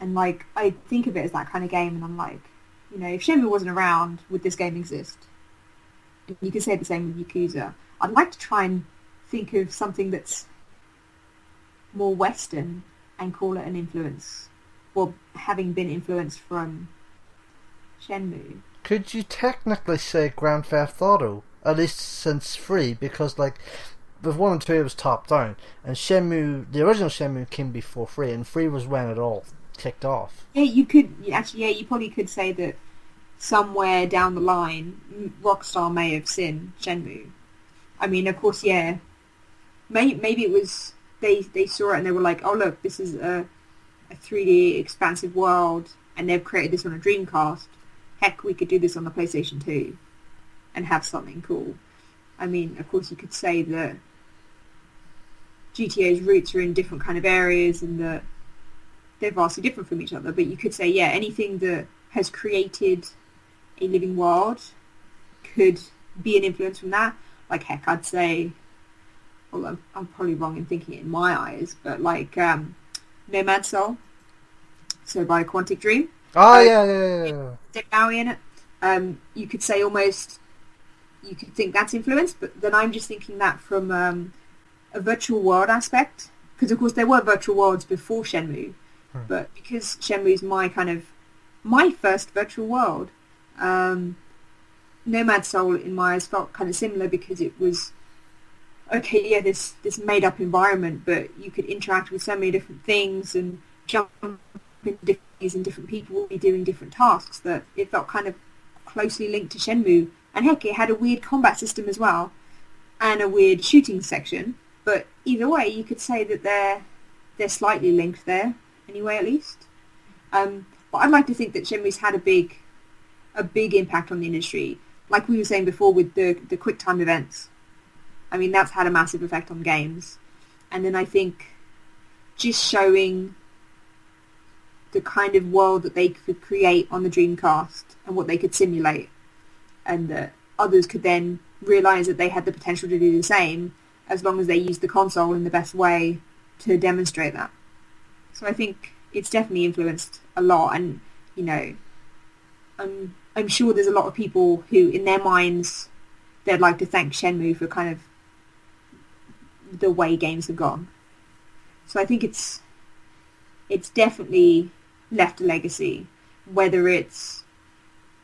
like, I think of it as that kind of game, and I'm like, if Shenmue wasn't around, would this game exist? And you could say the same with Yakuza. I'd like to try and think of something that's more Western and call it an influence, or having been influenced from Shenmue. Could you technically say Grand Theft Auto, at least since 3, because like with 1 and 2 it was top down, and Shenmue, the original Shenmue, came before 3, and 3 was when it all kicked off. Yeah, you could actually. Yeah, you probably could say that somewhere down the line, Rockstar may have seen Shenmue. I mean, of course, yeah. Maybe it was they saw it and they were like, oh look, this is a 3D expansive world, and they've created this on a Dreamcast. Heck, we could do this on the PlayStation 2 and have something cool. I mean, of course, you could say that GTA's roots are in different kind of areas and that they're vastly different from each other, but you could say, yeah, anything that has created a living world could be an influence from that. Like, heck, I'd say, well, I'm probably wrong in thinking it in my eyes, but like Nomad Soul, so by Quantic Dream. Oh, yeah. Dick Bowie in it. You could say almost, you could think that's influence, but then I'm just thinking that from a virtual world aspect, because of course there were virtual worlds before Shenmue, but because Shenmue's my first virtual world, Nomad Soul in my eyes felt kind of similar, because it was, okay, yeah, this made up environment, but you could interact with so many different things and jump in different people will be doing different tasks, that it felt kind of closely linked to Shenmue. And heck, it had a weird combat system as well, and a weird shooting section, but either way you could say that they're slightly linked there, anyway, at least. But I'd like to think that Shenmue's had a big impact on the industry, like we were saying before with the QuickTime Events. I mean, that's had a massive effect on games. And then I think just showing the kind of world that they could create on the Dreamcast and what they could simulate, and that others could then realise that they had the potential to do the same, as long as they used the console in the best way to demonstrate that. So I think it's definitely influenced a lot, and I'm sure there's a lot of people who, in their minds, they'd like to thank Shenmue for kind of the way games have gone. So I think it's definitely left a legacy, whether it's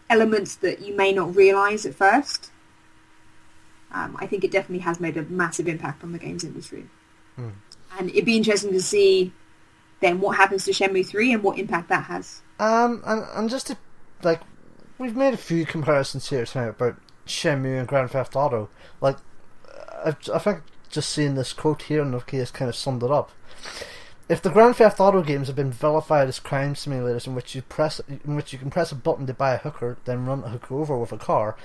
elements that you may not realise at first. I think it definitely has made a massive impact on the games industry. And it'd be interesting to see then what happens to Shenmue 3 and what impact that has. And just to, like, we've made a few comparisons here tonight about Shenmue and Grand Theft Auto. Like, I think just seeing this quote here in the case kind of summed it up. If the Grand Theft Auto games have been vilified as crime simulators in which you can press a button to buy a hooker, then run a hooker over with a car,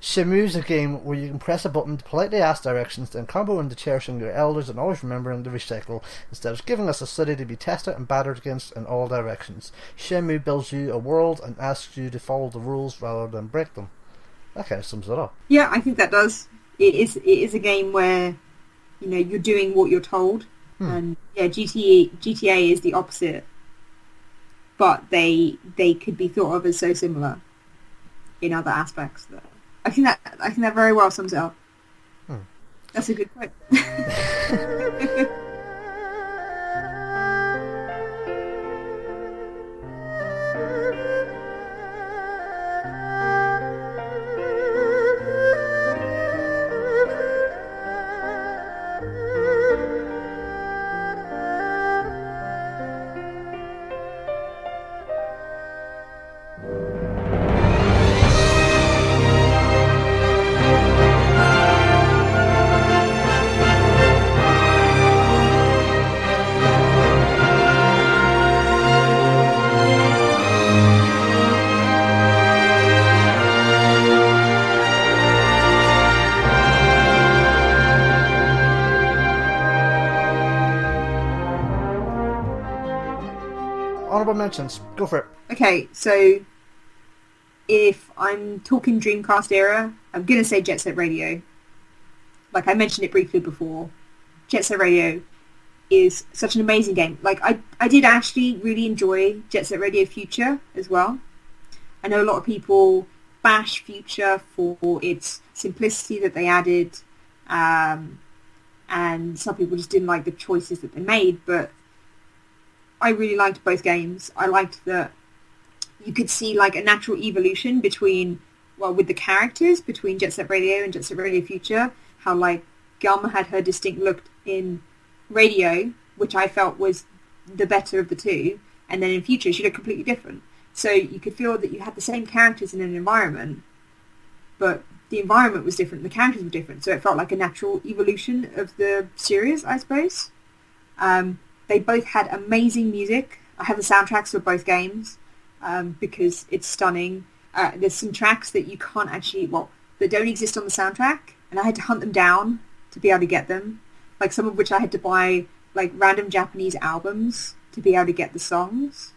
Shenmue's a game where you can press a button to politely ask directions, then combo into cherishing your elders and always remembering to recycle, instead of giving us a city to be tested and battered against in all directions. Shenmue builds you a world and asks you to follow the rules rather than break them. That kind of sums it up. Yeah, I think that does. It is a game where, you know, you're doing what you're told. And yeah, GTA is the opposite, but they could be thought of as so similar in other aspects. That I think that very well sums it up. That's a good quote. Honorable mentions, go for it. Okay, so if I'm talking Dreamcast era, I'm going to say Jet Set Radio. Like I mentioned it briefly before, Jet Set Radio is such an amazing game. Like I did actually really enjoy Jet Set Radio Future as well. I know a lot of people bash Future for its simplicity that they added, and some people just didn't like the choices that they made, but I really liked both games. I liked that you could see like a natural evolution between, well, with the characters between Jet Set Radio and Jet Set Radio Future. How like Gum had her distinct look in Radio, which I felt was the better of the two, and then in Future she looked completely different. So you could feel that you had the same characters in an environment, but the environment was different, the characters were different, so it felt like a natural evolution of the series, I suppose. They both had amazing music. I have the soundtracks for both games because it's stunning. There's some tracks that you can't actually, well, that don't exist on the soundtrack, and I had to hunt them down to be able to get them. Like some of which I had to buy like random Japanese albums to be able to get the songs.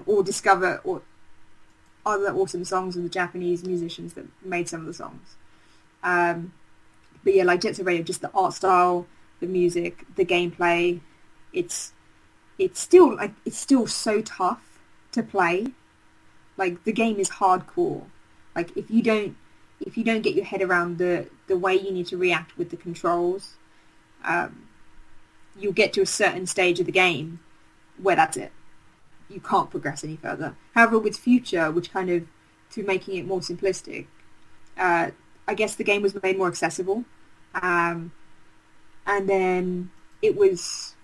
Or discover or other awesome songs of the Japanese musicians that made some of the songs. But yeah, like Jet Set Radio, just the art style, the music, the gameplay, it's still so tough to play. Like the game is hardcore. Like if you don't get your head around the way you need to react with the controls, you'll get to a certain stage of the game where that's it. You can't progress any further. However, with Future, which kind of, through making it more simplistic, I guess the game was made more accessible. And then it was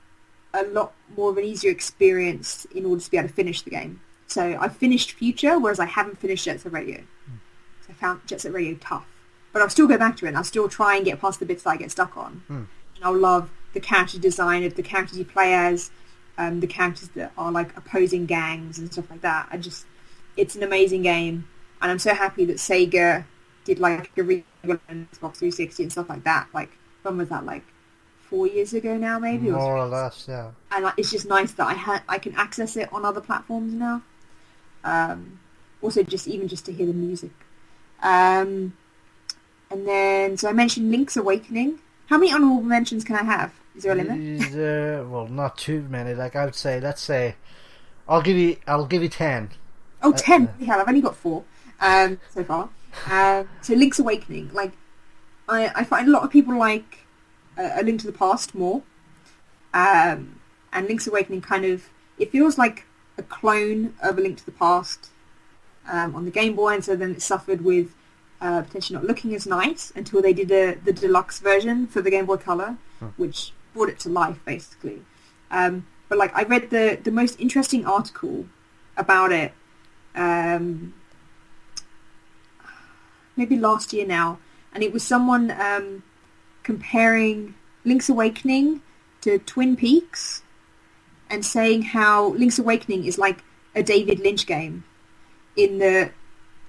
a lot more of an easier experience in order to be able to finish the game. So I finished Future, whereas I haven't finished Jet Set Radio. So I found Jet Set Radio tough. But I'll still go back to it, and I'll still try and get past the bits that I get stuck on. And I'll love the character design of the characters you play as, the characters that are like opposing gangs and stuff like that. It's an amazing game, and I'm so happy that Sega did like a re on Xbox 360 and stuff like that. Like, when was that? Like 4 years ago now, maybe? More or less, yeah. And like, it's just nice that I can access it on other platforms now. Also, just to hear the music. And then, so I mentioned Link's Awakening. How many honorable mentions can I have? Is there a limit? Well, not too many. Like I would say, let's say, I'll give you 10. Oh, 10. Hell, I've only got 4 so far. So Link's Awakening, like I find a lot of people like A Link to the Past more, and Link's Awakening kind of, it feels like a clone of A Link to the Past on the Game Boy, and so then it suffered with potentially not looking as nice until they did the deluxe version for the Game Boy Color, which brought it to life, basically. But like, I read the most interesting article about it, maybe last year now, and it was someone comparing Link's Awakening to Twin Peaks, and saying how Link's Awakening is like a David Lynch game in the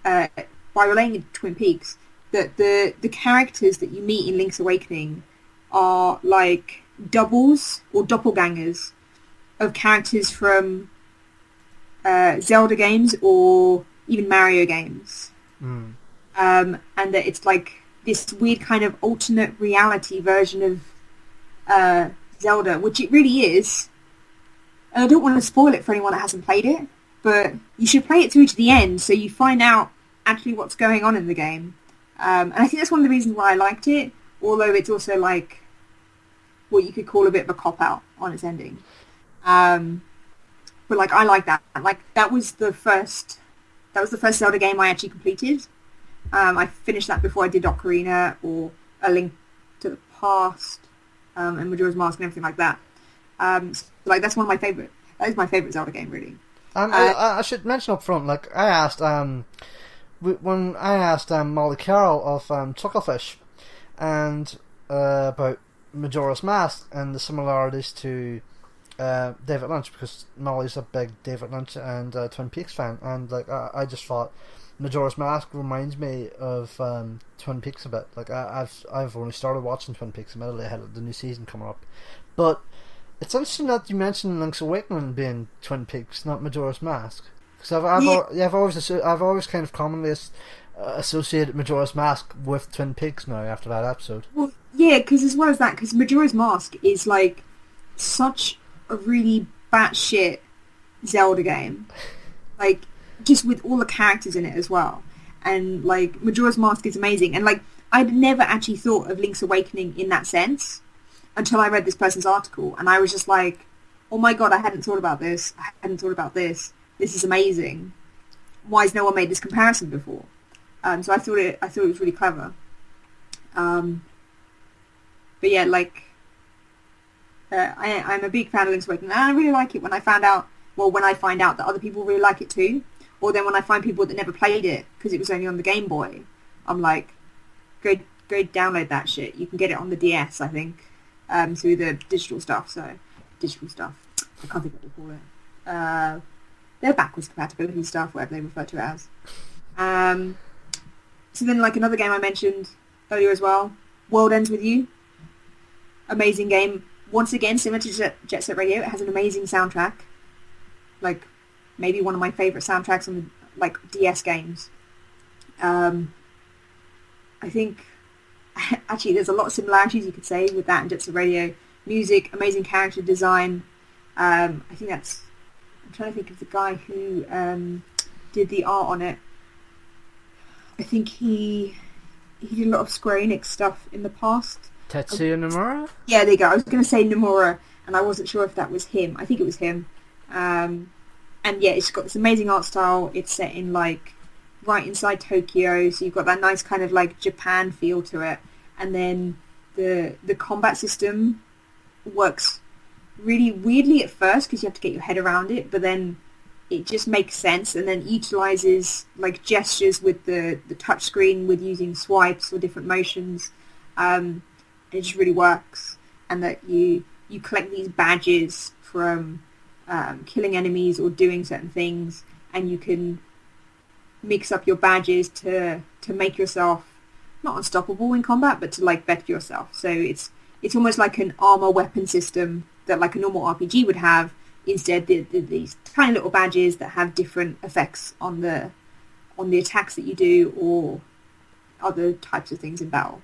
by relating it to Twin Peaks, that the characters that you meet in Link's Awakening are like doubles or doppelgangers of characters from Zelda games or even Mario games. And that it's like this weird kind of alternate reality version of Zelda, which it really is. And I don't want to spoil it for anyone that hasn't played it, but you should play it through to the end so you find out actually what's going on in the game. And I think that's one of the reasons why I liked it, although it's also like what you could call a bit of a cop-out on its ending. But like, I like that. Like, that was the first Zelda game I actually completed. I finished that before I did Ocarina or A Link to the Past, and Majora's Mask and everything like that. So like, that's one of my favorite. That is my favorite Zelda game, really. I should mention up front, like, I asked when I asked Molly Carroll of Chucklefish and about Majora's Mask and the similarities to David Lynch, because Molly's a big David Lynch and Twin Peaks fan, and like, I just thought Majora's Mask reminds me of Twin Peaks a bit. Like, I've only started watching Twin Peaks immediately ahead of the new season coming up, but it's interesting that you mentioned Link's Awakening being Twin Peaks, not Majora's Mask, because I've always kind of commonly associated Majora's Mask with Twin Peaks now after that episode. Well, yeah, because as well as that, because Majora's Mask is like such a really batshit Zelda game, like, just with all the characters in it as well. And like, Majora's Mask is amazing, and like, I'd never actually thought of Link's Awakening in that sense until I read this person's article, and I was just like, oh my god, I hadn't thought about this. This is amazing. Why has no one made this comparison before? So I thought it was really clever. But yeah, like, I'm a big fan of Link's Awakening, and I really like it when I find out that other people really like it too, or then when I find people that never played it because it was only on the Game Boy. I'm like, go download that shit. You can get it on the DS, I think, through the digital stuff. I can't think what they call it. They're backwards compatibility stuff, whatever they refer to it as. So then, like, another game I mentioned earlier as well, World Ends With You. Amazing game. Once again, similar to Jet Set Radio, it has an amazing soundtrack. Like, maybe one of my favourite soundtracks on the, like, DS games. I think, actually, there's a lot of similarities, you could say, with that and Jet Set Radio. Music, amazing character design. I think that's... I'm trying to think of the guy who did the art on it. I think he did a lot of Square Enix stuff in the past. Tetsuya Nomura? Yeah, there you go. I was going to say Nomura, and I wasn't sure if that was him. I think it was him. And yeah, it's got this amazing art style. It's set in, like, right inside Tokyo, so you've got that nice kind of, like, Japan feel to it. And then the combat system works really weirdly at first because you have to get your head around it, but then it just makes sense, and then utilizes, like, gestures with the touch screen with using swipes or different motions. It just really works, and that you collect these badges from killing enemies or doing certain things, and you can mix up your badges to make yourself not unstoppable in combat, but to, like, better yourself. So it's almost like an armor weapon system that, like, a normal RPG would have. Instead, these tiny little badges that have different effects on the attacks that you do or other types of things in battle.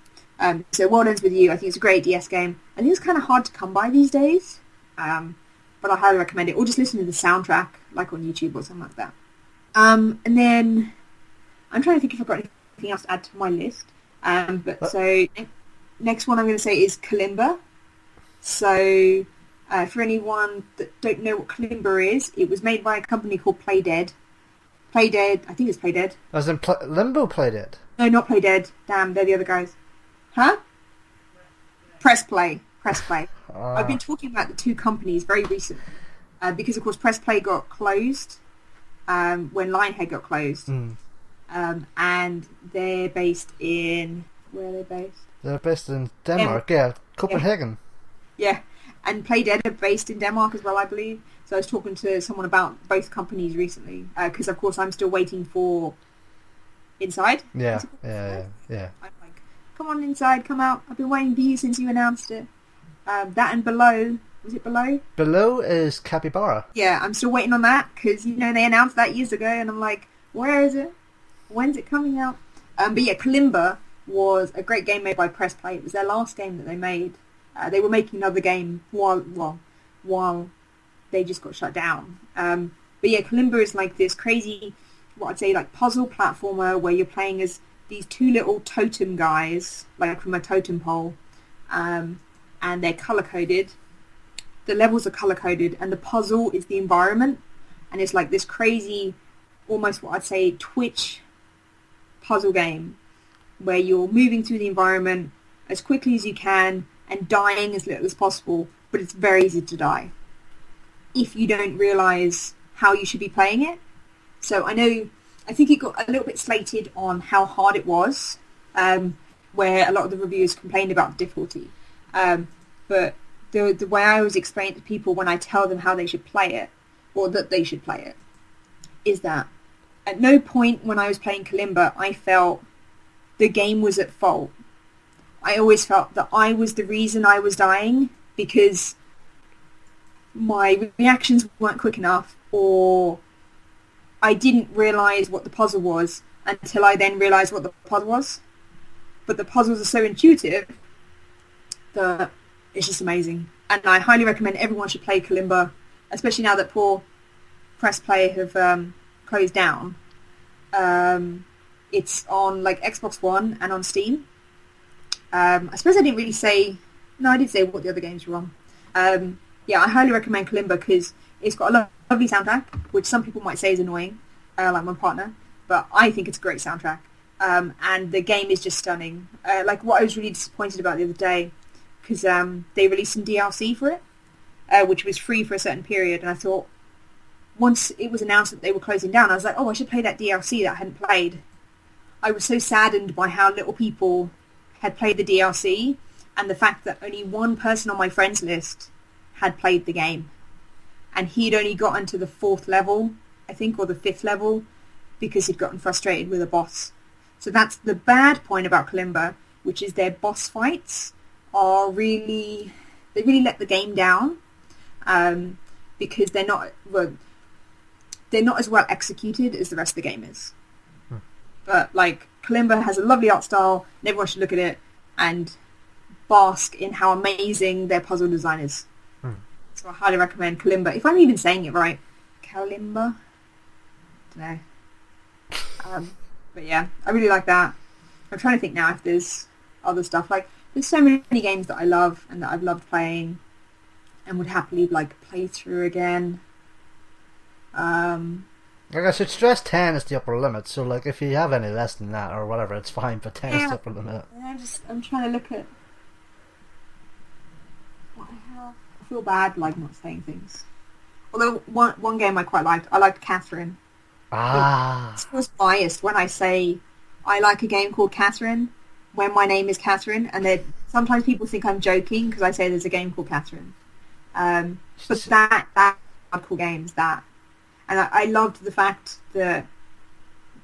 So World Ends With You, I think it's a great DS game. I think it's kind of hard to come by these days, but I highly recommend it. Or just listen to the soundtrack, like on YouTube or something like that. And then I'm trying to think if I've got anything else to add to my list. So next one I'm going to say is Kalimba. So for anyone that don't know what Kalimba is, it was made by a company called Playdead. Playdead, I think it's Playdead. As in Limbo Playdead? No, not Playdead. Damn, they're the other guys. Huh? Press Play. Press Play. I've been talking about the two companies very recently because, of course, Press Play got closed when Lionhead got closed. And they're based in... Where are they based? They're based in Denmark, yeah. Copenhagen. Yeah. And Playdead are based in Denmark as well, I believe. So I was talking to someone about both companies recently because, of course, I'm still waiting for Inside. Yeah. I'm like, come on, Inside, come out. I've been waiting for you since you announced it. That and Below. Was it Below? Below is Capybara. Yeah, I'm still waiting on that because, you know, they announced that years ago and I'm like, where is it? When's it coming out? But yeah, Kalimba was a great game made by Press Play. It was their last game that they made. They were making another game while they just got shut down. But yeah, Kalimba is like this crazy, what I'd say, like puzzle platformer where you're playing as these two little totem guys, like from a totem pole, and they're color-coded. The levels are color-coded, and the puzzle is the environment, and it's like this crazy, almost what I'd say, Twitch puzzle game where you're moving through the environment as quickly as you can and dying as little as possible, but it's very easy to die if you don't realise how you should be playing it. So I think it got a little bit slated on how hard it was, where a lot of the reviewers complained about the difficulty. But the way I always explain it to people when I tell them how they should play it, or that they should play it, is that at no point when I was playing Kalimba I felt the game was at fault. I always felt that I was the reason I was dying because my reactions weren't quick enough, or I didn't realise what the puzzle was until I then realised what the puzzle was. But the puzzles are so intuitive that it's just amazing. And I highly recommend everyone should play Kalimba, especially now that poor Press Play have closed down. It's on like Xbox One and on Steam. I suppose I didn't really say... No, I did say what the other games were on. Yeah, I highly recommend Kalimba because it's got a lovely soundtrack, which some people might say is annoying, like my partner, but I think it's a great soundtrack. And the game is just stunning. Like what I was really disappointed about the other day, because they released some DLC for it, which was free for a certain period, and I thought, once it was announced that they were closing down, I was like, oh, I should play that DLC that I hadn't played. I was so saddened by how little people had played the DLC, and the fact that only one person on my friends list had played the game. And he'd only gotten to the 4th level, I think, or the 5th level, because he'd gotten frustrated with a boss. So that's the bad point about Kalimba, which is their boss fights are really... They really let the game down, because they're not as well executed as the rest of the game is. But, like, Kalimba has a lovely art style, and everyone should look at it and bask in how amazing their puzzle design is. So I highly recommend Kalimba. If I'm even saying it right. Kalimba? I don't know. But yeah, I really like that. I'm trying to think now if there's other stuff. Like, there's so many games that I love and that I've loved playing and would happily, like, play through again. Like I should stress 10 is the upper limit, so like if you have any less than that or whatever, it's fine, but 10 is the upper limit. I'm trying to look at what I have. I feel bad like not saying things. Although one game I quite liked. I liked Catherine. It was biased when I say I like a game called Catherine when my name is Catherine, and sometimes people think I'm joking because I say there's a game called Catherine. But that hardcore games that. And I loved the fact that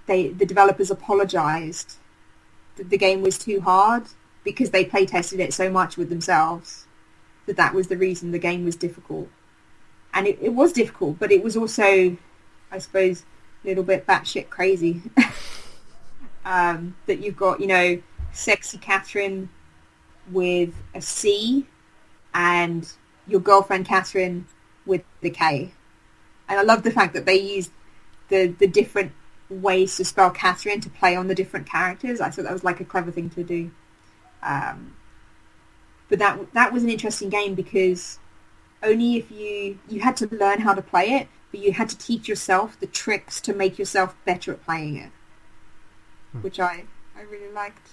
the developers apologised that the game was too hard because they play tested it so much with themselves that was the reason the game was difficult. And it was difficult, but it was also, I suppose, a little bit batshit crazy. That you've got, you know, sexy Catherine with a C and your girlfriend Catherine with the K. And I love the fact that they used the different ways to spell Catherine to play on the different characters. I thought that was like a clever thing to do. But that was an interesting game because only if you had to learn how to play it, but you had to teach yourself the tricks to make yourself better at playing it, which I really liked.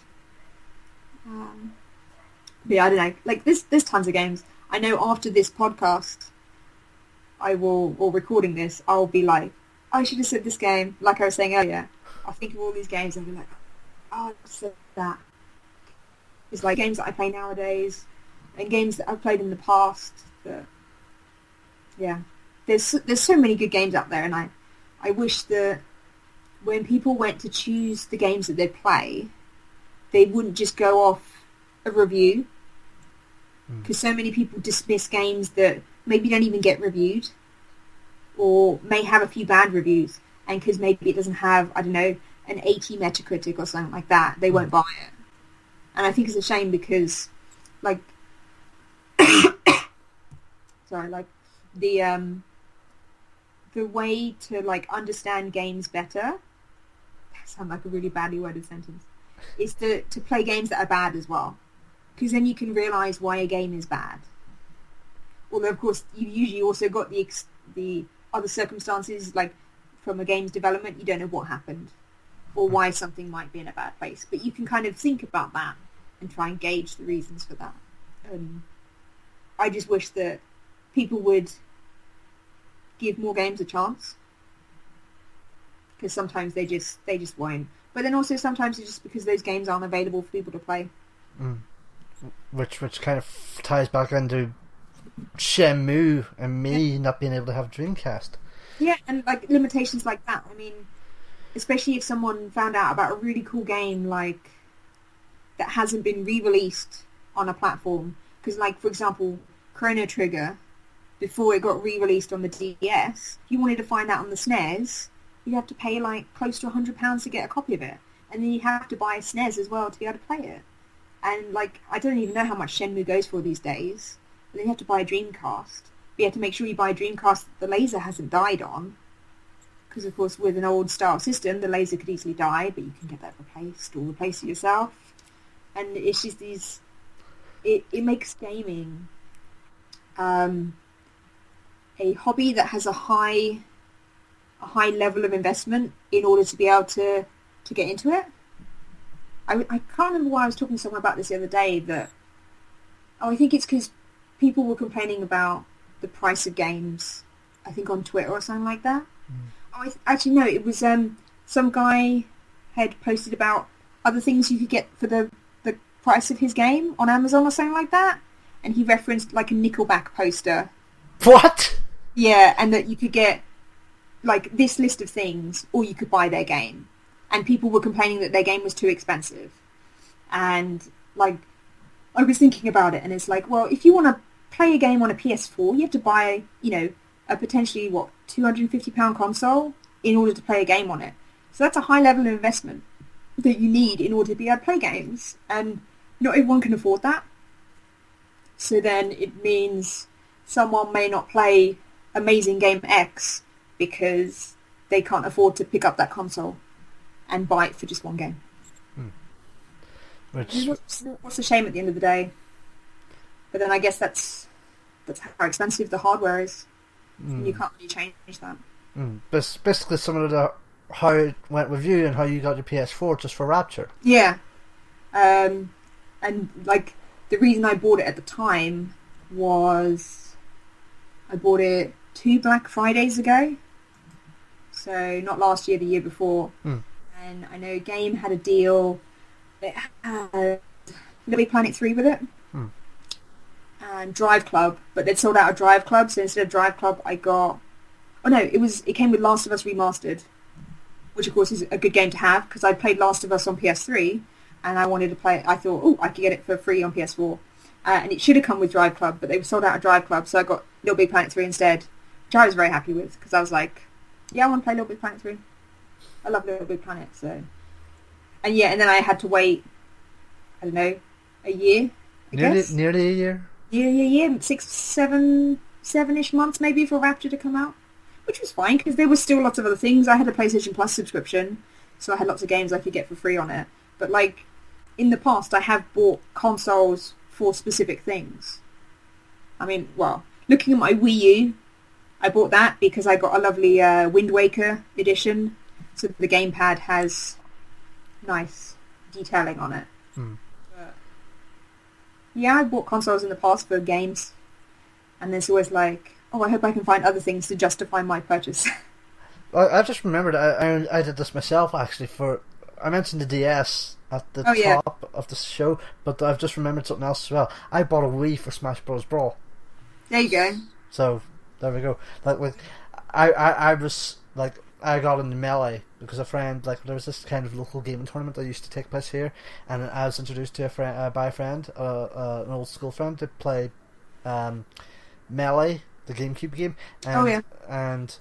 Yeah, I don't know. Like, there's tons of games. I know after this podcast, or recording this, I'll be like, I should have said this game. Like I was saying earlier, I'll think of all these games and be like, oh, I said that. It's like games that I play nowadays and games that I've played in the past. That, yeah, there's so many good games out there, and I wish that when people went to choose the games that they'd play, they wouldn't just go off a review, because so many people dismiss games that maybe don't even get reviewed or may have a few bad reviews, and because maybe it doesn't have, I don't know, an 80 Metacritic or something like that, they won't buy it. And I think it's a shame because, like, sorry, like, the way to, like, understand games better, that sounds like a really badly worded sentence, is to play games that are bad as well. Because then you can realise why a game is bad. Although, of course, you've usually also got the other circumstances, like, from a game's development, you don't know what happened or why something might be in a bad place. But you can kind of think about that and try and gauge the reasons for that. I just wish that people would give more games a chance, because sometimes they just won't. But then also sometimes it's just because those games aren't available for people to play. Which kind of ties back into Shenmue and me not being able to have Dreamcast. Yeah, and like limitations like that. I mean, especially if someone found out about a really cool game like that hasn't been re-released on a platform. Because, like, for example, Chrono Trigger, before it got re-released on the DS, if you wanted to find that on the SNES, you'd have to pay like close to £100 to get a copy of it, and then you have to buy a SNES as well to be able to play it. And like, I don't even know how much Shenmue goes for these days. But then you have to buy a Dreamcast. But you have to make sure you buy a Dreamcast that the laser hasn't died on, because of course with an old style system the laser could easily die, but you can get that replaced or replace it yourself. And it's just these, it makes gaming a hobby that has a high level of investment in order to be able to get into it. I can't remember why I was talking to someone about this the other day, that I think it's because people were complaining about the price of games, I think on Twitter or something like that. Actually no, it was some guy had posted about other things you could get for the price of his game on Amazon or something like that, and he referenced like a Nickelback poster. What? Yeah, and that you could get like this list of things, or you could buy their game. And people were complaining that their game was too expensive. And like, I was thinking about it, and it's like, well, if you want to play a game on a PS4, you have to buy, a potentially, £250 console in order to play a game on it. So that's a high level of investment that you need in order to be able to play games. And not everyone can afford that. So then it means someone may not play Amazing Game X because they can't afford to pick up that console and buy it for just one game. What's a shame at the end of the day. But then I guess that's how expensive the hardware is. And you can't really change that. Basically similar to how it went with you and how you got your PS4 just for Rapture. Yeah. And like, the reason I bought it at the time was I bought it 2 Black Fridays ago. So not last year, the year before. And I know Game had a deal that had Little Big Planet 3 with it. And Drive Club, but they'd sold out of Drive Club, so instead of Drive Club I got... Oh no, it came with Last of Us Remastered, which of course is a good game to have, because I played Last of Us on PS3, and I wanted to play it. I thought, I could get it for free on PS4. And it should have come with Drive Club, but they were sold out of Drive Club, so I got Little Big Planet 3 instead, which I was very happy with, because I was like, yeah, I want to play Little Big Planet 3. I love Little Big Planet, so... And yeah, and then I had to wait, I don't know, a year, I guess. Nearly a year? Yeah. 6, 7-ish months maybe for Rapture to come out. Which was fine, because there was still lots of other things. I had a PlayStation Plus subscription, so I had lots of games I could get for free on it. But like, in the past I have bought consoles for specific things. I mean, well, looking at my Wii U, I bought that because I got a lovely Wind Waker edition, so the gamepad has nice detailing on it. But Yeah, I bought consoles in the past for games, and there's always like, oh, I hope I can find other things to justify my purchase. I just remembered I did this myself actually. I mentioned the DS at the Oh yeah. top of the show, but I've just remembered something else as well. I bought a Wii for Smash Bros. Brawl. There you go. So there we go. Like I was like I got into Melee because a friend, like, there was this kind of local gaming tournament that used to take place here, and I was introduced to a friend by a friend, an old school friend, to play Melee, the GameCube game. And, Oh yeah. and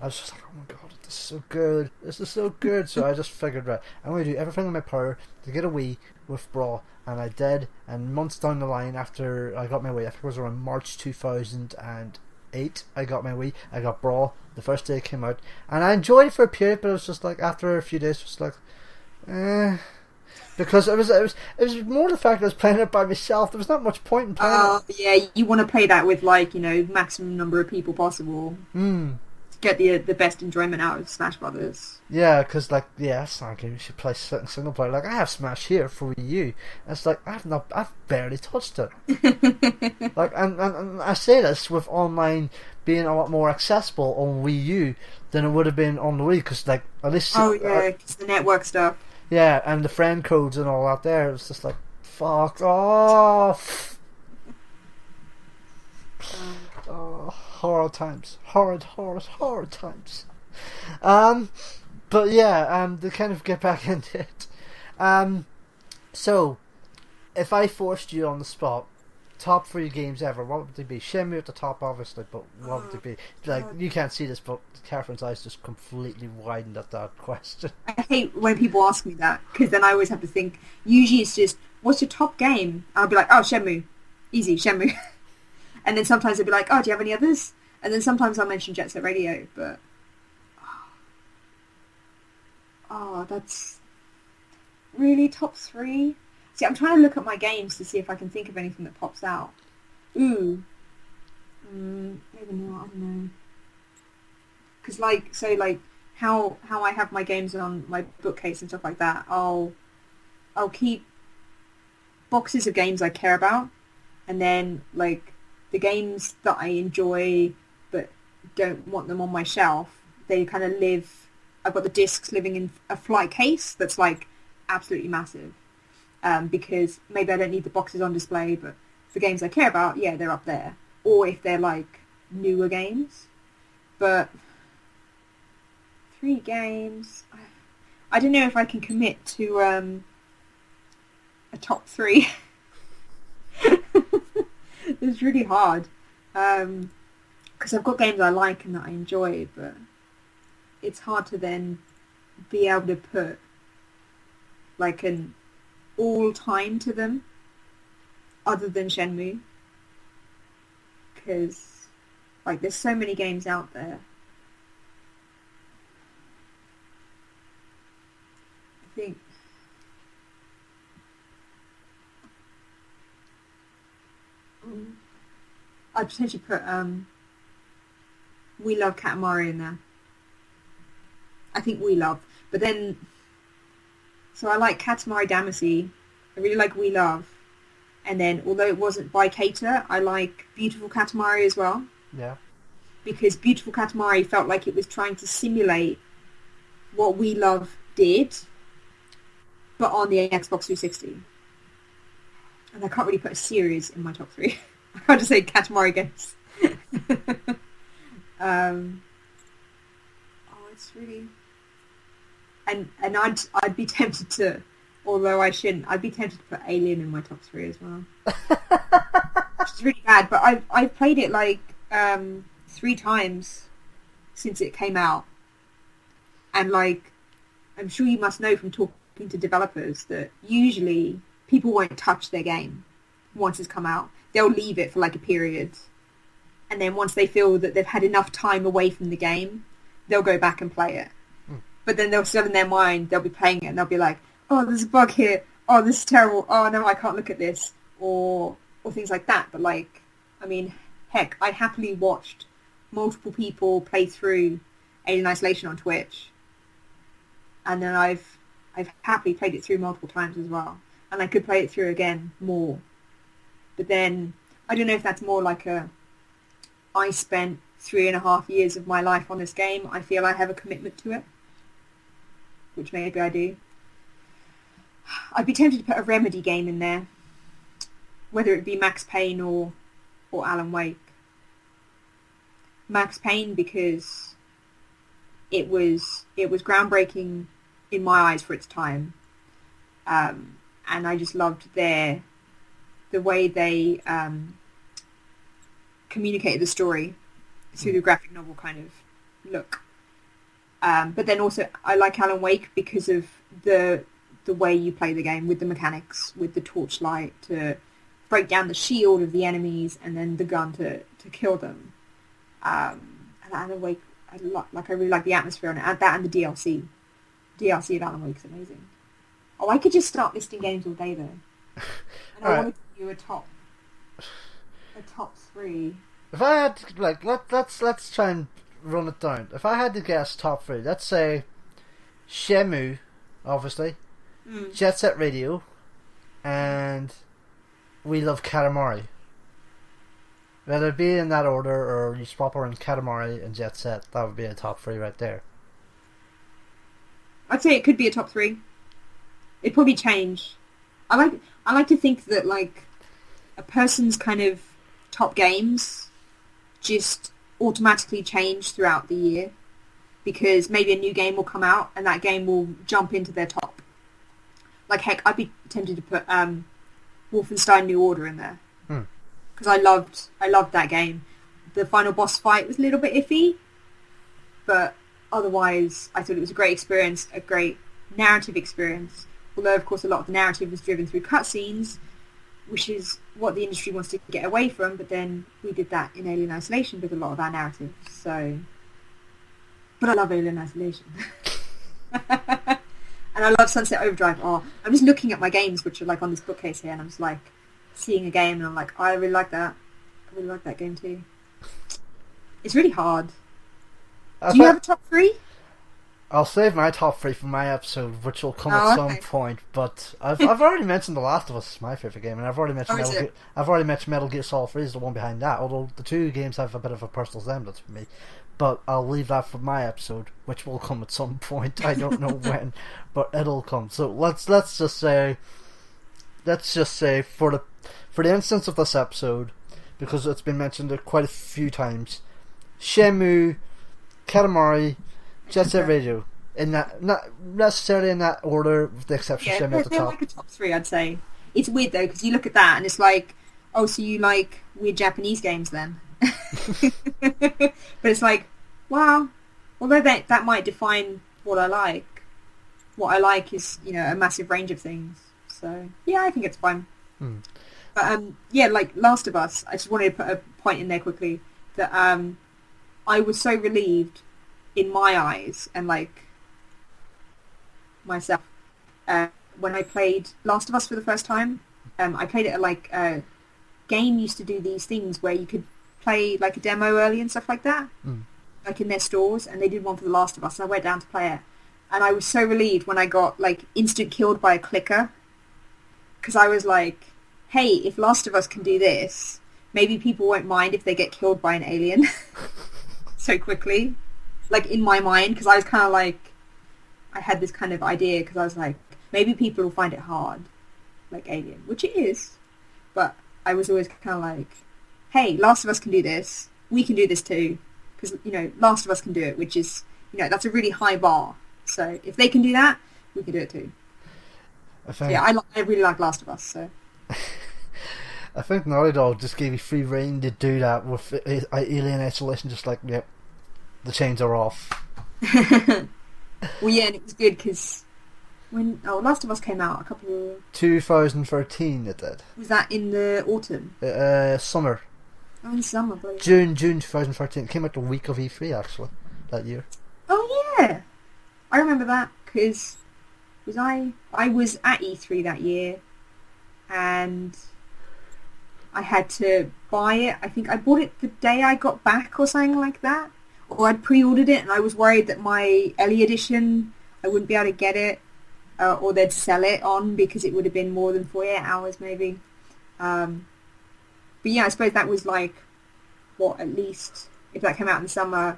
I was just like, oh my god, this is so good. This is so good. So I just figured, right, I'm going to do everything in my power to get a Wii with Brawl. And I did. And months down the line, after I got my Wii, I think it was around March 2008, I got my Wii. I got Brawl the first day it came out. And I enjoyed it for a period, but it was just like, after a few days, it was like, because it was more the fact that I was playing it by myself. There was not much point in playing it. Yeah, you want to play that with, like, maximum number of people possible. Get the best enjoyment out of Smash Brothers. Yeah, because it's not a game you should play single player. Like, I have Smash here for Wii U. And it's like I've barely touched it. Like, and I say this with online being a lot more accessible on Wii U than it would have been on the Wii, because like at least it's the network stuff. Yeah, and the friend codes and all that there. It was just like, fuck off. Oh, horror times. Horrid times. But yeah, to kind of get back into it. So, if I forced you on the spot, top 3 games ever, what would they be? Shenmue at the top, obviously, but what would they be? Like, you can't see this, but Catherine's eyes just completely widened at that question. I hate when people ask me that, because then I always have to think, usually it's just, what's your top game? I'll be like, oh, Shenmue. Easy, Shenmue. And then sometimes they'll be like, oh, do you have any others? And then sometimes I'll mention Jet Set Radio, but... Oh, that's... Really, top 3? See, I'm trying to look at my games to see if I can think of anything that pops out. Ooh. Maybe not, I don't know. Because, how I have my games on my bookcase and stuff like that, I'll keep boxes of games I care about, and then, like, the games that I enjoy but don't want them on my shelf, they kind of live... I've got the discs living in a flight case that's, like, absolutely massive. Because maybe I don't need the boxes on display, but for games I care about, yeah, they're up there. Or if they're, like, newer games. But 3 games... I don't know if I can commit to a top 3. It's really hard. Because I've got games I like and that I enjoy, but it's hard to then be able to put, like, an all-time to them other than Shenmue. Because, like, there's so many games out there. I think... I'd potentially put We Love Katamari in there. I think We Love. But then... So I like Katamari Damacy. I really like We Love. And then, although it wasn't by Keita, I like Beautiful Katamari as well. Yeah. Because Beautiful Katamari felt like it was trying to simulate what We Love did, but on the Xbox 360. And I can't really put a series in my top 3. I can't just say Katamari games. It's really... And I'd be tempted to, although I shouldn't, I'd be tempted to put Alien in my top 3 as well. Which is really bad, but I've played it like 3 times since it came out. And like, I'm sure you must know from talking to developers that usually people won't touch their game once it's come out. They'll leave it for like a period. And then once they feel that they've had enough time away from the game, they'll go back and play it. But then they'll still in their mind, they'll be playing it and they'll be like, oh, there's a bug here. Oh, this is terrible. Oh, no, I can't look at this. Or things like that. But like, I mean, heck, I happily watched multiple people play through Alien Isolation on Twitch. And then I've happily played it through multiple times as well. And I could play it through again more. But then, I don't know if that's more like I spent 3.5 years of my life on this game. I feel I have a commitment to it, which maybe I do. I'd be tempted to put a Remedy game in there, whether it be Max Payne or Alan Wake. Max Payne because it was groundbreaking in my eyes for its time, and I just loved the way they communicated the story through the graphic novel kind of look. But then also I like Alan Wake because of the way you play the game, with the mechanics, with the torchlight to break down the shield of the enemies and then the gun to kill them. And Alan Wake, I really like the atmosphere on it. That and the DLC. DLC of Alan Wake is amazing. Oh, I could just start listing games all day though. And I want to give you a top 3. If I had to, let's try and run it down. If I had to guess top 3, let's say Shenmue, obviously, Jet Set Radio, and We Love Katamari. Whether it be in that order or you swap around Katamari and Jet Set, that would be a top 3 right there. I'd say it could be a top 3. It'd probably change. I like to think that like a person's kind of top games just automatically change throughout the year, because maybe a new game will come out and that game will jump into their top. Like heck, I'd be tempted to put Wolfenstein New Order in there because I loved that game. The final boss fight was a little bit iffy, but otherwise I thought it was a great experience, a great narrative experience. Although of course a lot of the narrative was driven through cutscenes, which is what the industry wants to get away from, but then we did that in Alien Isolation with a lot of our narratives. So, but I love Alien Isolation. And I love Sunset Overdrive. Oh, I'm just looking at my games, which are like on this bookcase here, and I'm just like seeing a game, and I'm like, I really like that. I really like that game too. It's really hard. Do you have a top 3? I'll save my top 3 for my episode, which will come at some point. But I've already mentioned The Last of Us is my favorite game, and I've already mentioned Metal Gear Solid 3 is the one behind that. Although the two games have a bit of a personal resemblance for me. But I'll leave that for my episode, which will come at some point. I don't know when, but it'll come. So let's just say for the instance of this episode, because it's been mentioned quite a few times, Shenmue, Katamari, Jet Set Radio, in that, not necessarily in that order, with the exception of Shenmue at the top. Like a top 3, I'd say. It's weird though, because you look at that and it's like, oh, so you like weird Japanese games then? But it's like, wow, although that might define what I like. What I like is, a massive range of things. So yeah, I think it's fine. But yeah, like Last of Us, I just wanted to put a point in there quickly that I was so relieved in my eyes and like myself when I played Last of Us for the first time. I played it at like Game used to do these things where you could play like a demo early and stuff like that, like in their stores, and they did one for The Last of Us, and I went down to play it, and I was so relieved when I got like instant killed by a clicker, because I was like, hey, if Last of Us can do this, maybe people won't mind if they get killed by an alien so quickly, like in my mind, because I was kind of like, I had this kind of idea, because I was like, maybe people will find it hard, like Alien, which it is, but I was always kind of like, hey, Last of Us can do this, we can do this too, because, Last of Us can do it, which is, that's a really high bar, so if they can do that, we can do it too. I really like Last of Us, so. I think Naughty Dog just gave you free reign to do that with Alien Isolation, just like, yep, the chains are off. Well, yeah, and it was good because when Last of Us came out 2013 it did. Was that in the autumn? Summer. Oh, in summer, bro. June 2013. It came out the week of E3 actually that year. Oh yeah, I remember that because I was at E3 that year, and I had to buy it. I think I bought it the day I got back or something like that. Or I'd pre-ordered it, and I was worried that my early edition, I wouldn't be able to get it, or they'd sell it on because it would have been more than 48 hours maybe. But yeah, I suppose that was like, what, at least, if that came out in the summer,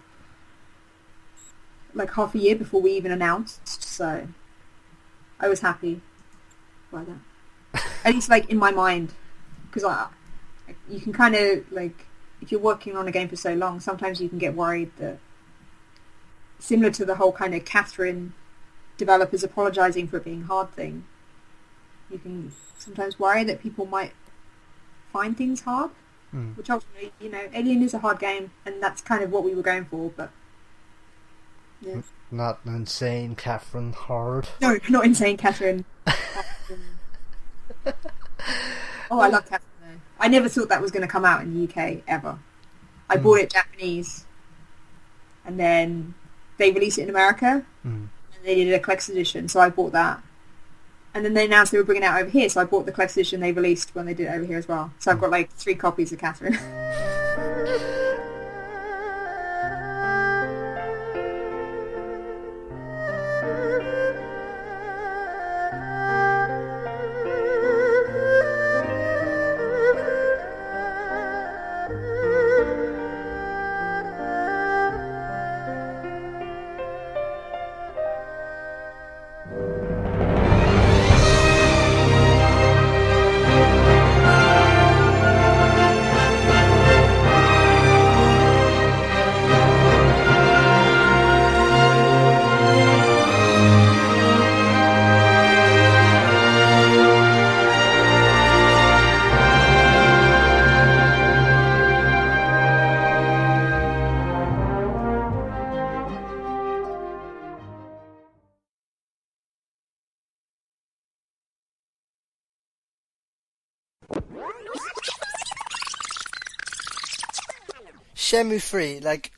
like half a year before we even announced, so I was happy by that. At least, like, in my mind, because you can kind of, like, if you're working on a game for so long, sometimes you can get worried that, similar to the whole kind of Catherine developers apologising for it being hard thing, you can sometimes worry that people might find things hard, which ultimately, you know, Alien is a hard game, and that's kind of what we were going for, but yeah. Not insane Catherine hard. No, not insane Catherine. Oh, I love Catherine though. I never thought that was going to come out in the UK, ever. I bought it Japanese, and then they released it in America, and they did a collector's edition, so I bought that. And then they announced they were bringing it out over here, so I bought the collector's edition they released when they did it over here as well. So I've got like 3 copies of Catherine. Shenmue 3, like,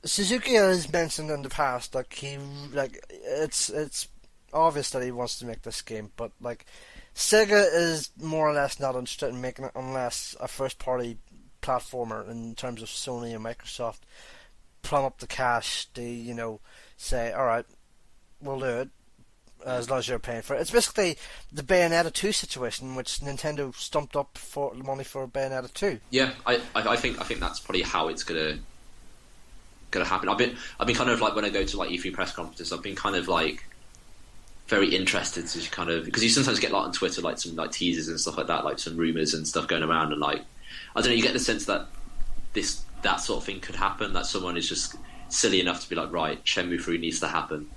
Suzuki has mentioned in the past, like, it's obvious that he wants to make this game, but, like, Sega is more or less not interested in making it unless a first-party platformer, in terms of Sony and Microsoft, plumb up the cash to, you know, say, alright, we'll do it, as long as you're paying for it. It's basically the Bayonetta 2 situation, which Nintendo stumped up for money for Bayonetta 2. Yeah, I think that's probably how it's gonna happen. I've been kind of like, when I go to like E3 press conferences, I've been kind of like very interested to kind of, because you sometimes get like on Twitter like some like teasers and stuff like that, like some rumors and stuff going around, and like, I don't know, you get the sense that that sort of thing could happen, that someone is just silly enough to be like, right, Shenmue 3 needs to happen.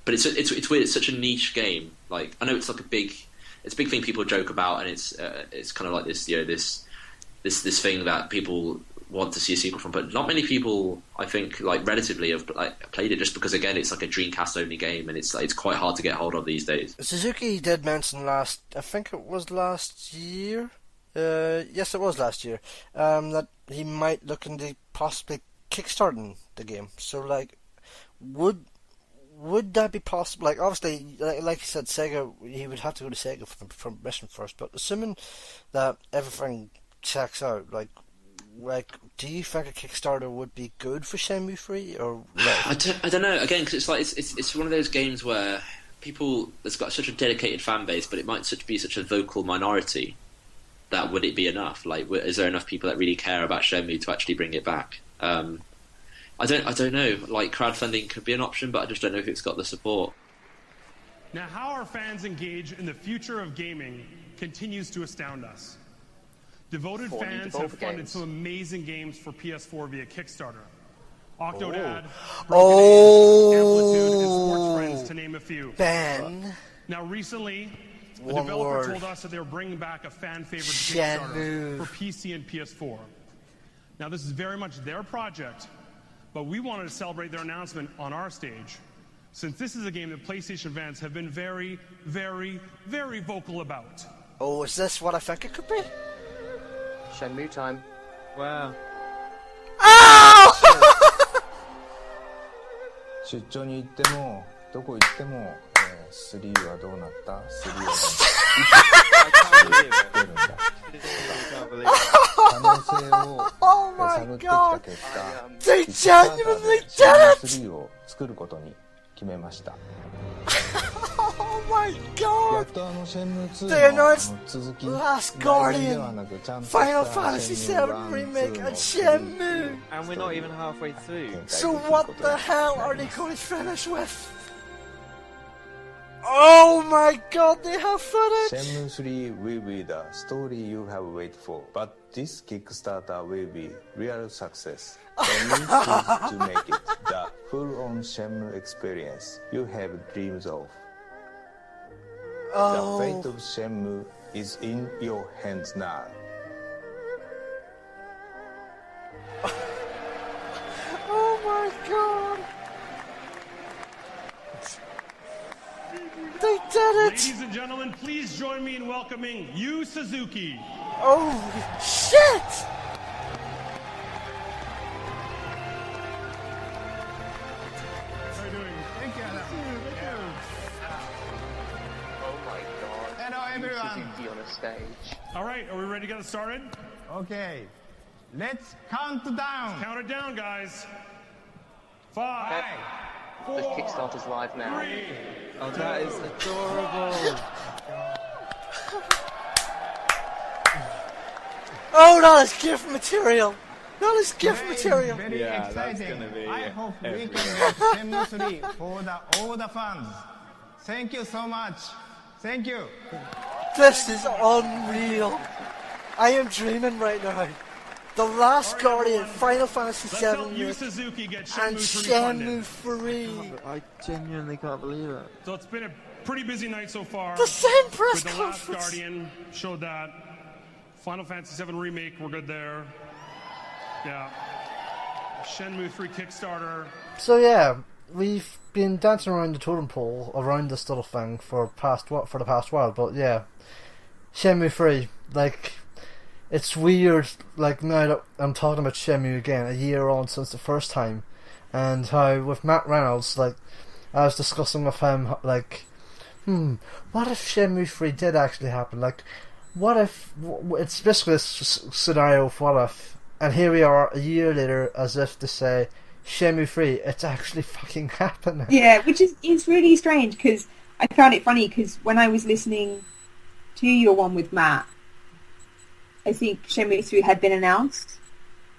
But it's weird. It's such a niche game. Like, I know it's like a big thing people joke about, and it's kind of like this, you know, this thing that people want to see a sequel from. But not many people, I think, like relatively, have like played it, just because again, it's like a Dreamcast only game, and it's quite hard to get hold of these days. Suzuki did mention I think it was last year. Yes, it was last year. That he might look into possibly kickstarting the game. So, like, would that be possible? Like, obviously, like you said, Sega, he would have to go to Sega for permission first, but assuming that everything checks out, like, do you think a Kickstarter would be good for Shenmue 3? Or I don't know, again, because it's like, it's one of those games where it's got such a dedicated fan base, but it might be such a vocal minority, that would it be enough? Like, is there enough people that really care about Shenmue to actually bring it back? I don't know. Like, crowdfunding could be an option, but I just don't know if it's got the support. Now, how our fans engage in the future of gaming continues to astound us. Devoted fans have funded some amazing games for PS4 via Kickstarter. Octodad, Broken Age, Amplitude, and Sports Friends, to name a few. Ben. Now, recently, a developer told us that they were bringing back a fan-favorite Kickstarter for PC and PS4. Now, this is very much their project, but we wanted to celebrate their announcement on our stage, since this is a game that PlayStation fans have been very, very, very vocal about. Oh, is this what I think it could be? Shenmue time. Wow. Oh! 出張に行ってもどこ行っても、3はどうなった ?3 はどうなった出るんだ。可能性を探ってきた結果、They genuinely did it! 3を作ることに決めました。Oh my god! やっと They announced Last Guardian, Final Fantasy VII Remake, and Shenmue. And we're not even halfway through. So what the hell are they going to finish with? Oh my god, they have footage! Shenmue 3 will be the story you have waited for, but this Kickstarter will be real success. They need to make it the full-on Shenmue experience you have dreams of. Oh. The fate of Shenmue is in your hands now. Oh my god! They did it! Ladies and gentlemen, please join me in welcoming Yu Suzuki. Oh shit! How are you doing? Thank you. Oh my god. Hello everyone. Suzuki on a stage. All right, are we ready to get it started? Okay, let's count down. Count it down, guys. 5, The 4, Kickstarter's live now. 3. Oh, that is adorable. Oh, that is gift material! That is gift material! Very Yeah, that's exciting. gonna be I hope we everywhere. can get Shenmue 3 for all the fans. Thank you so much. Thank you. This is unreal! I am dreaming right now. The Last Guardian, Final Fantasy Let's help VII Yu Remake, Suzuki get and Shenmue 3 Shenmue funded. 3. I genuinely can't believe it. So it's been a pretty busy night so far. The same press With the Last conference! Guardian showed that. Final Fantasy VII Remake, we're good there. Yeah. Shenmue 3 Kickstarter. So yeah, we've been dancing around the totem pole around this little thing for the past while, but yeah, Shenmue 3, like, it's weird, like, now that I'm talking about Shenmue again, a year on since the first time, and how with Matt Reynolds, like, I was discussing with him, like, what if Shenmue 3 did actually happen? Like, what if, it's basically this scenario of what if, and here we are a year later as if to say, Shenmue 3, it's actually fucking happening. Yeah, which is it's really strange because I found it funny because when I was listening to your one with Matt, I think Shenmue 3 had been announced.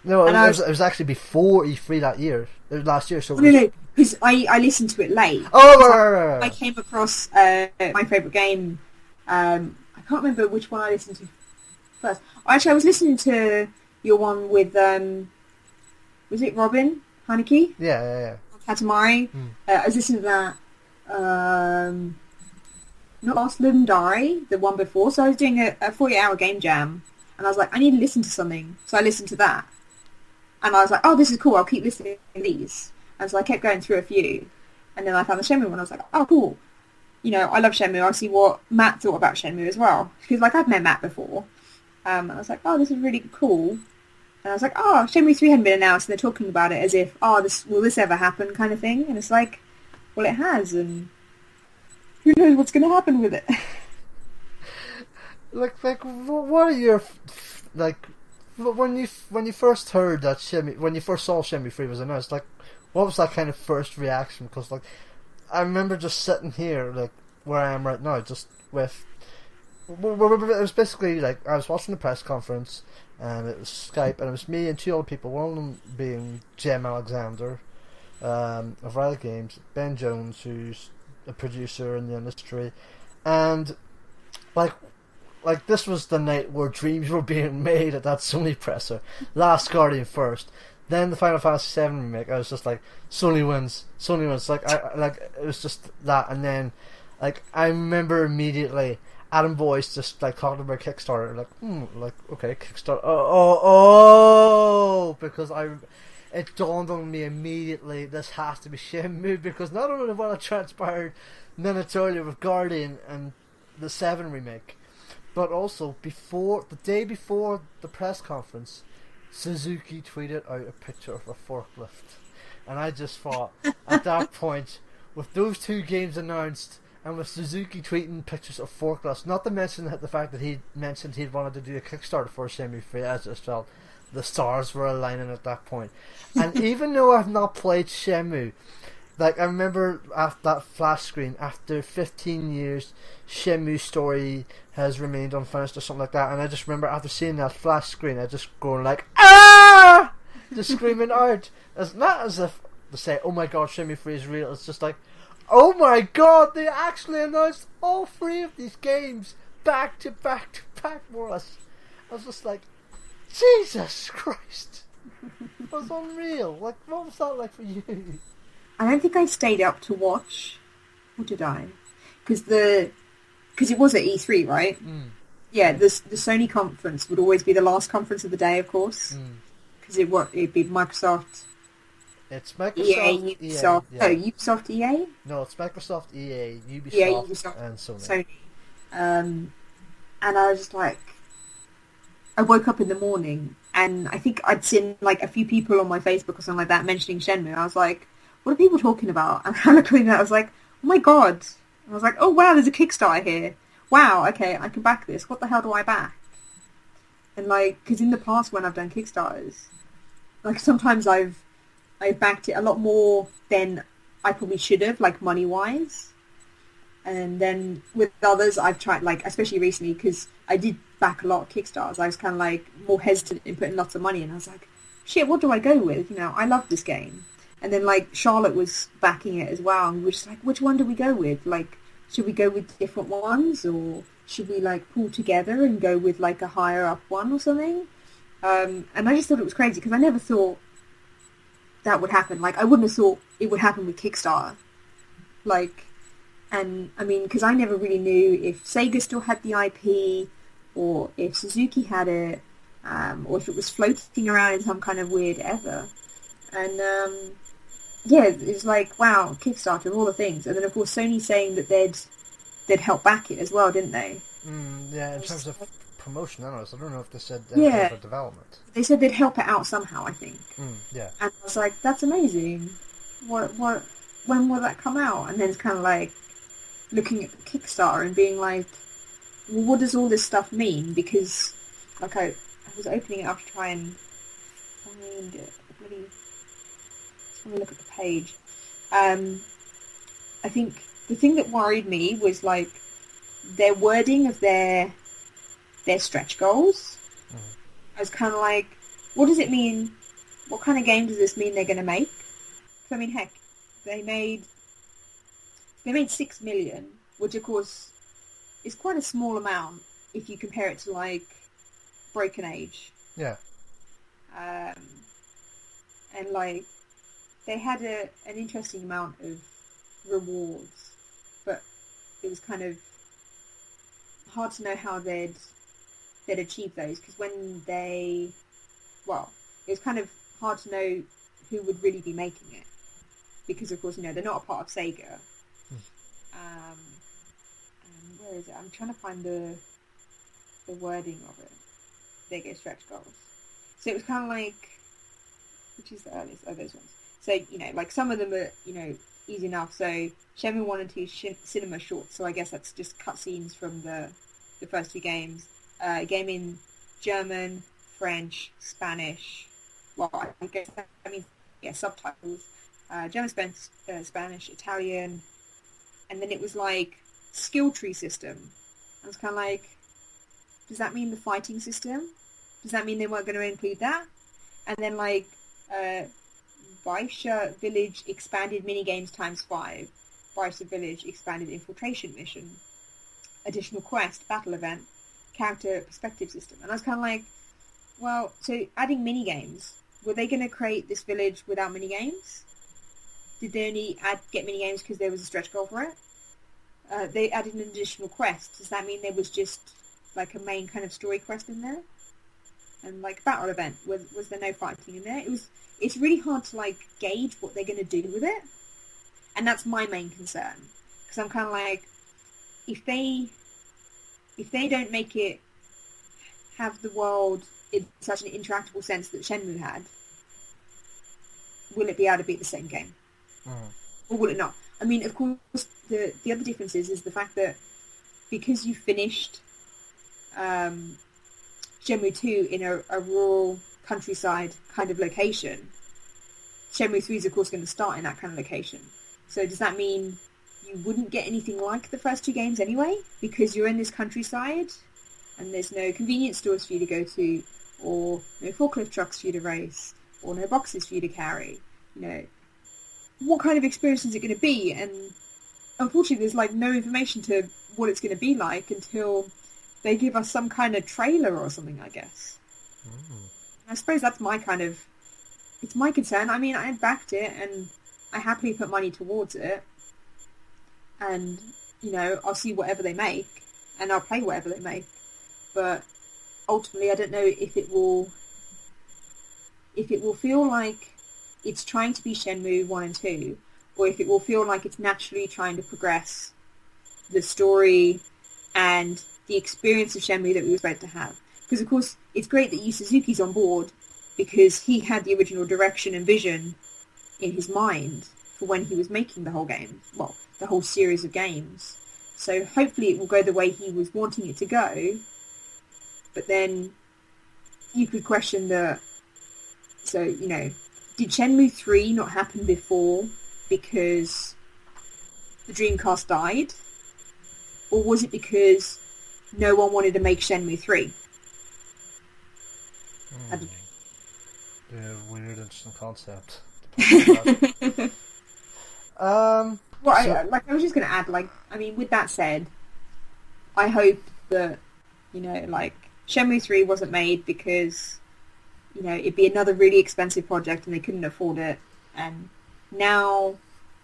No, And it was actually before E3 that year, last year. So it No, was, because I listened to it late. Oh, So right. I came across my favourite game. I can't remember which one I listened to first. Actually, I was listening to your one with, was it Robin Haneke? Yeah. Katamari. I was listening to that. Not Last Live and Die, the one before. So I was doing a 40-hour game jam, and I was like, I need to listen to something. So I listened to that, and I was like, oh, this is cool. I'll keep listening to these. And so I kept going through a few, and then I found the Shenmue one. I was like, oh, cool. You know, I love Shenmue. I'll see what Matt thought about Shenmue as well, because like I've met Matt before, and I was like, oh, this is really cool. And I was like, oh, Shenmue 3 hadn't been announced, and they're talking about it as if, oh, will this ever happen, kind of thing. And it's like, well, it has, and who knows what's going to happen with it. Like, what are your like when you first heard that when you first saw Shenmue 3 was announced? Like, what was that kind of first reaction? Because like, I remember just sitting here, like where I am right now, just with. It was basically like I was watching the press conference, and it was Skype, and it was me and two other people. One of them being Jem Alexander, of Riot Games, Ben Jones, who's a producer in the industry, and like this was the night where dreams were being made at that Sony presser. Last Guardian first, then the Final Fantasy VII remake. I was just like, Sony wins. Like it was just that, and then like I remember immediately Adam Boyce just like talking about Kickstarter, like okay, Kickstarter. Oh, because it dawned on me immediately. This has to be Shenmue, because not only what had transpired minutes earlier with Guardian and the 7 remake, but also the day before the press conference, Suzuki tweeted out a picture of a forklift, and I just thought at that point, with those two games announced, and with Suzuki tweeting pictures of forklifts, not to mention the fact that he mentioned he'd wanted to do a Kickstarter for Shenmue 3, I just felt the stars were aligning at that point. And even though I've not played Shenmue, Like, I remember after that flash screen, after 15 years, Shenmue's story has remained unfinished or something like that, and I just remember after seeing that flash screen, I just going like, ah! Just screaming out. It's not as if to say, oh my god, Shenmue 3 is real, it's just like, oh my god, they actually announced all 3 of these games back to back to back for us. I was just like, Jesus Christ. It was unreal. Like, what was that like for you? I don't think I stayed up to watch. Or did I? Because it was at E3, right? Mm. Yeah, the Sony conference would always be the last conference of the day, of course. Because it'd be Microsoft. It's Microsoft, EA, Ubisoft. EA, yeah. Oh, Ubisoft, EA? No, it's Microsoft, EA, Ubisoft, Ubisoft and Sony. And I was just like, I woke up in the morning and I think I'd seen like a few people on my Facebook or something like that mentioning Shenmue. I was like, what are people talking about? And I looked at that, I was like, oh my god. I was like, oh wow, there's a Kickstarter here. Wow, okay, I can back this. What the hell do I back? And like, because in the past when I've done Kickstarters, like sometimes I backed it a lot more than I probably should have, like money-wise. And then with others, I've tried, like, especially recently, because I did back a lot of Kickstarters. I was kind of like more hesitant in putting lots of money in. I was like, shit, what do I go with? You know, I love this game. And then like Charlotte was backing it as well, and we were just like, which one do we go with? Like, should we go with different ones, or should we like pull together and go with like a higher up one or something? And I just thought it was crazy because I never thought that would happen. Like, I wouldn't have thought it would happen with Kickstarter. Like, and I mean, because I never really knew if Sega still had the IP, or if Suzuki had it, or if it was floating around in some kind of weird ether. And yeah, it's like, wow, Kickstarter, all the things. And then of course Sony saying that they'd help back it as well, didn't they? Yeah, in terms of promotion, I don't know if they said yeah, for development. They said they'd help it out somehow, I think. Yeah. And I was like, that's amazing. When will that come out? And then it's kind of like looking at Kickstarter and being like, well, what does all this stuff mean? Because like I was opening it up to try and find it. Let me look at the page. I think the thing that worried me was like their wording of their stretch goals. I was kind of like, what does it mean? What kind of game does this mean they're going to make? I mean, heck, they made 6 million, which of course is quite a small amount if you compare it to like Broken Age. Yeah. And like they had an interesting amount of rewards, but it was kind of hard to know how they'd achieve those, because when it was kind of hard to know who would really be making it, because of course, you know, they're not a part of Sega. And where is it? I'm trying to find the wording of it. There you go, stretch goals. So it was kind of like, which is the earliest? Oh, those ones. So, you know, like some of them are, you know, easy enough. So Shenmue 1 and 2 cinema shorts, so I guess that's just cutscenes from the first 2 games. A game in German, French, Spanish. Well, I guess I mean, yeah, subtitles. German, Spanish, Italian, and then it was like skill tree system. I was kind of like, does that mean the fighting system? Does that mean they weren't going to include that? And then like Baisha Village expanded minigames ×5, Baisha Village expanded infiltration mission, additional quest, battle event, character perspective system. And I was kind of like, well, so adding minigames, were they going to create this village without minigames? Did they only get minigames because there was a stretch goal for it? They added an additional quest. Does that mean there was just like a main kind of story quest in there? And like battle event, was there no fighting in there? It's really hard to like gauge what they're going to do with it, and that's my main concern, because I'm kind of like, if they don't make it have the world in such an interactable sense that Shenmue had, will it be able to beat the same game? Or will it not? I mean, of course, the other difference is the fact that because you finished Shenmue 2 in a rural countryside kind of location, Shenmue 3 is of course going to start in that kind of location. So does that mean you wouldn't get anything like the first two games anyway? Because you're in this countryside and there's no convenience stores for you to go to, or no forklift trucks for you to race, or no boxes for you to carry. What kind of experience is it going to be? And unfortunately, there's no information to what it's going to be like until they give us some kind of trailer or something, I guess. I suppose that's it's my concern. I mean, I backed it and I happily put money towards it, and I'll see whatever they make and I'll play whatever they make, but ultimately I don't know if it will feel like it's trying to be Shenmue 1 and 2, or if it will feel like it's naturally trying to progress the story and the experience of Shenmue that we were supposed to have. Because of course it's great that Yu Suzuki's on board, because he had the original direction and vision in his mind for when he was making the whole game, well, the whole series of games. So hopefully it will go the way he was wanting it to go, but then you could question did Shenmue 3 not happen before because the Dreamcast died? Or was it because no one wanted to make Shenmue 3? Yeah, weird, interesting concept. I was just going to add, with that said, I hope that, Shenmue 3 wasn't made because, it'd be another really expensive project and they couldn't afford it. And now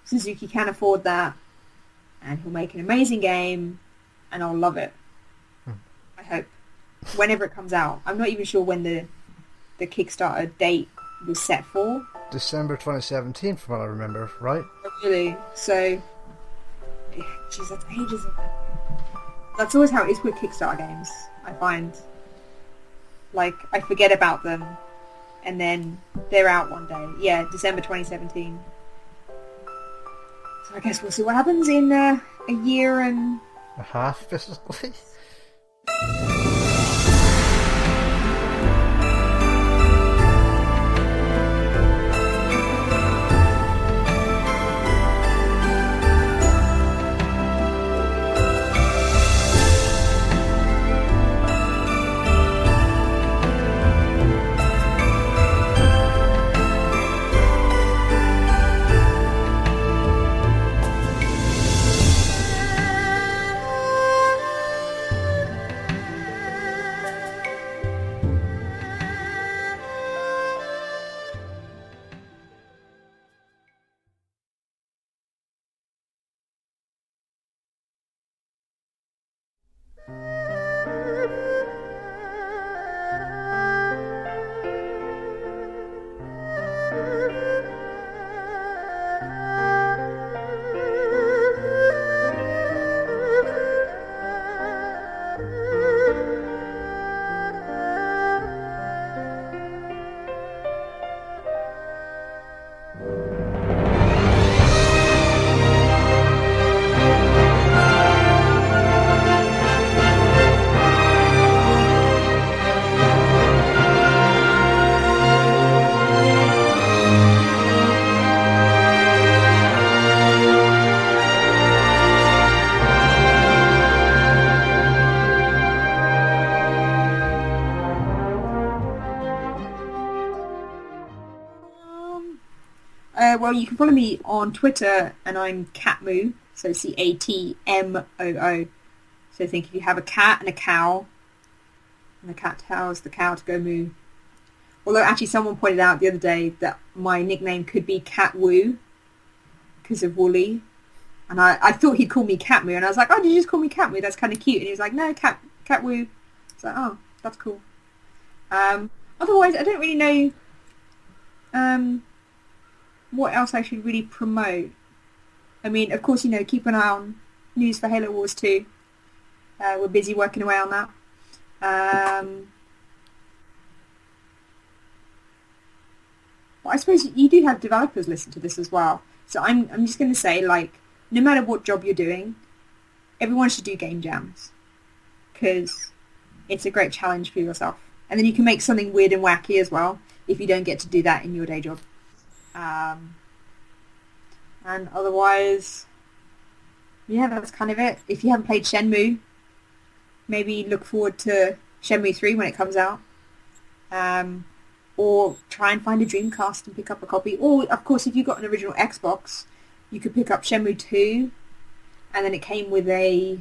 Suzuki can afford that, and he'll make an amazing game, and I'll love it. I hope. Whenever it comes out. I'm not even sure when the Kickstarter date was set for. December 2017, from what I remember, right? Oh, really? So, jeez, that's ages ago. That's always how it is with Kickstarter games, I find. I forget about them, and then they're out one day. Yeah, December 2017. So I guess we'll see what happens in a year and a half, basically. Well, you can follow me on Twitter, and I'm Catmoo, so CATMOO. So think if you have a cat and a cow, and the cat tells the cow to go moo. Although actually someone pointed out the other day that my nickname could be Catwoo, because of Woolley. And I thought he'd call me Catmoo, and I was like, oh, did you just call me Catmoo? That's kind of cute. And he was like, no, Catwoo. It's like, oh, that's cool. Otherwise, I don't really know what else I should really promote. I mean, of course, keep an eye on news for Halo Wars 2. We're busy working away on that. But I suppose you do have developers listen to this as well. So I'm just going to say, no matter what job you're doing, everyone should do game jams. Because it's a great challenge for yourself. And then you can make something weird and wacky as well, if you don't get to do that in your day job. And otherwise, yeah, that's kind of it. If you haven't played Shenmue, maybe look forward to Shenmue 3 when it comes out. Or try and find a Dreamcast and pick up a copy. Or, of course, if you've got an original Xbox, you could pick up Shenmue 2, and then it came with a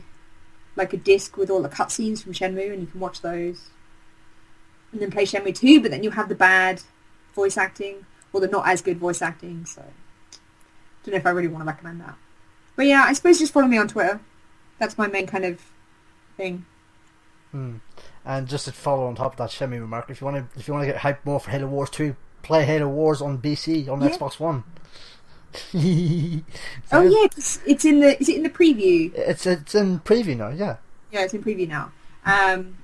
disc with all the cutscenes from Shenmue, and you can watch those. And then play Shenmue 2, but then you'll have the bad voice acting, or the not as good voice acting, so don't know if I really want to recommend that. But yeah, I suppose just follow me on Twitter. That's my main kind of thing. And just to follow on top of that Shenmue remark, if you want to get hyped more for Halo Wars 2, play Halo Wars on BC on Xbox One. Oh yeah, it's in the. Is it in the preview? It's in preview now. Yeah. Yeah, it's in preview now.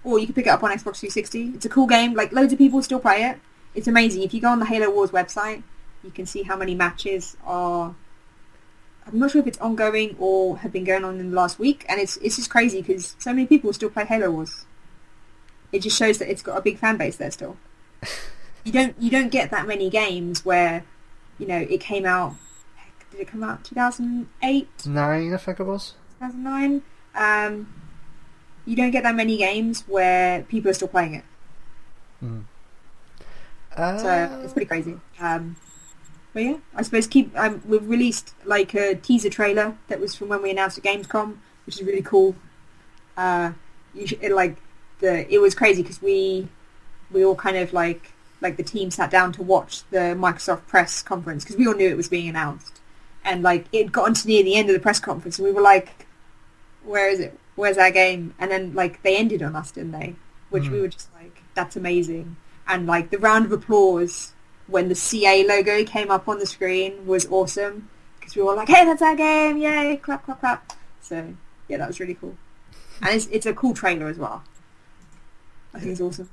Or you can pick it up on Xbox 360. It's a cool game. Like, loads of people still play it. It's amazing. If you go on the Halo Wars website, you can see how many matches are. I'm not sure if it's ongoing or have been going on in the last week, and it's just crazy because so many people still play Halo Wars. It just shows that it's got a big fan base there still. You don't get that many games where, it came out. Did it come out 2008? 9, I think it was. 2009. You don't get that many games where people are still playing it. So it's pretty crazy. But yeah, I suppose we've released like a teaser trailer that was from when we announced at Gamescom, which is really cool. It was crazy because we all kind of like the team sat down to watch the Microsoft press conference because we all knew it was being announced, and like it got to near the end of the press conference and we were like, where is it? Where's our game? And then like they ended on us, didn't they? Which we were just like, that's amazing. And like the round of applause when the CA logo came up on the screen was awesome because we were like, hey, that's our game, yay, clap, clap, clap. So yeah, that was really cool. And it's a cool trailer as well. I think it's awesome.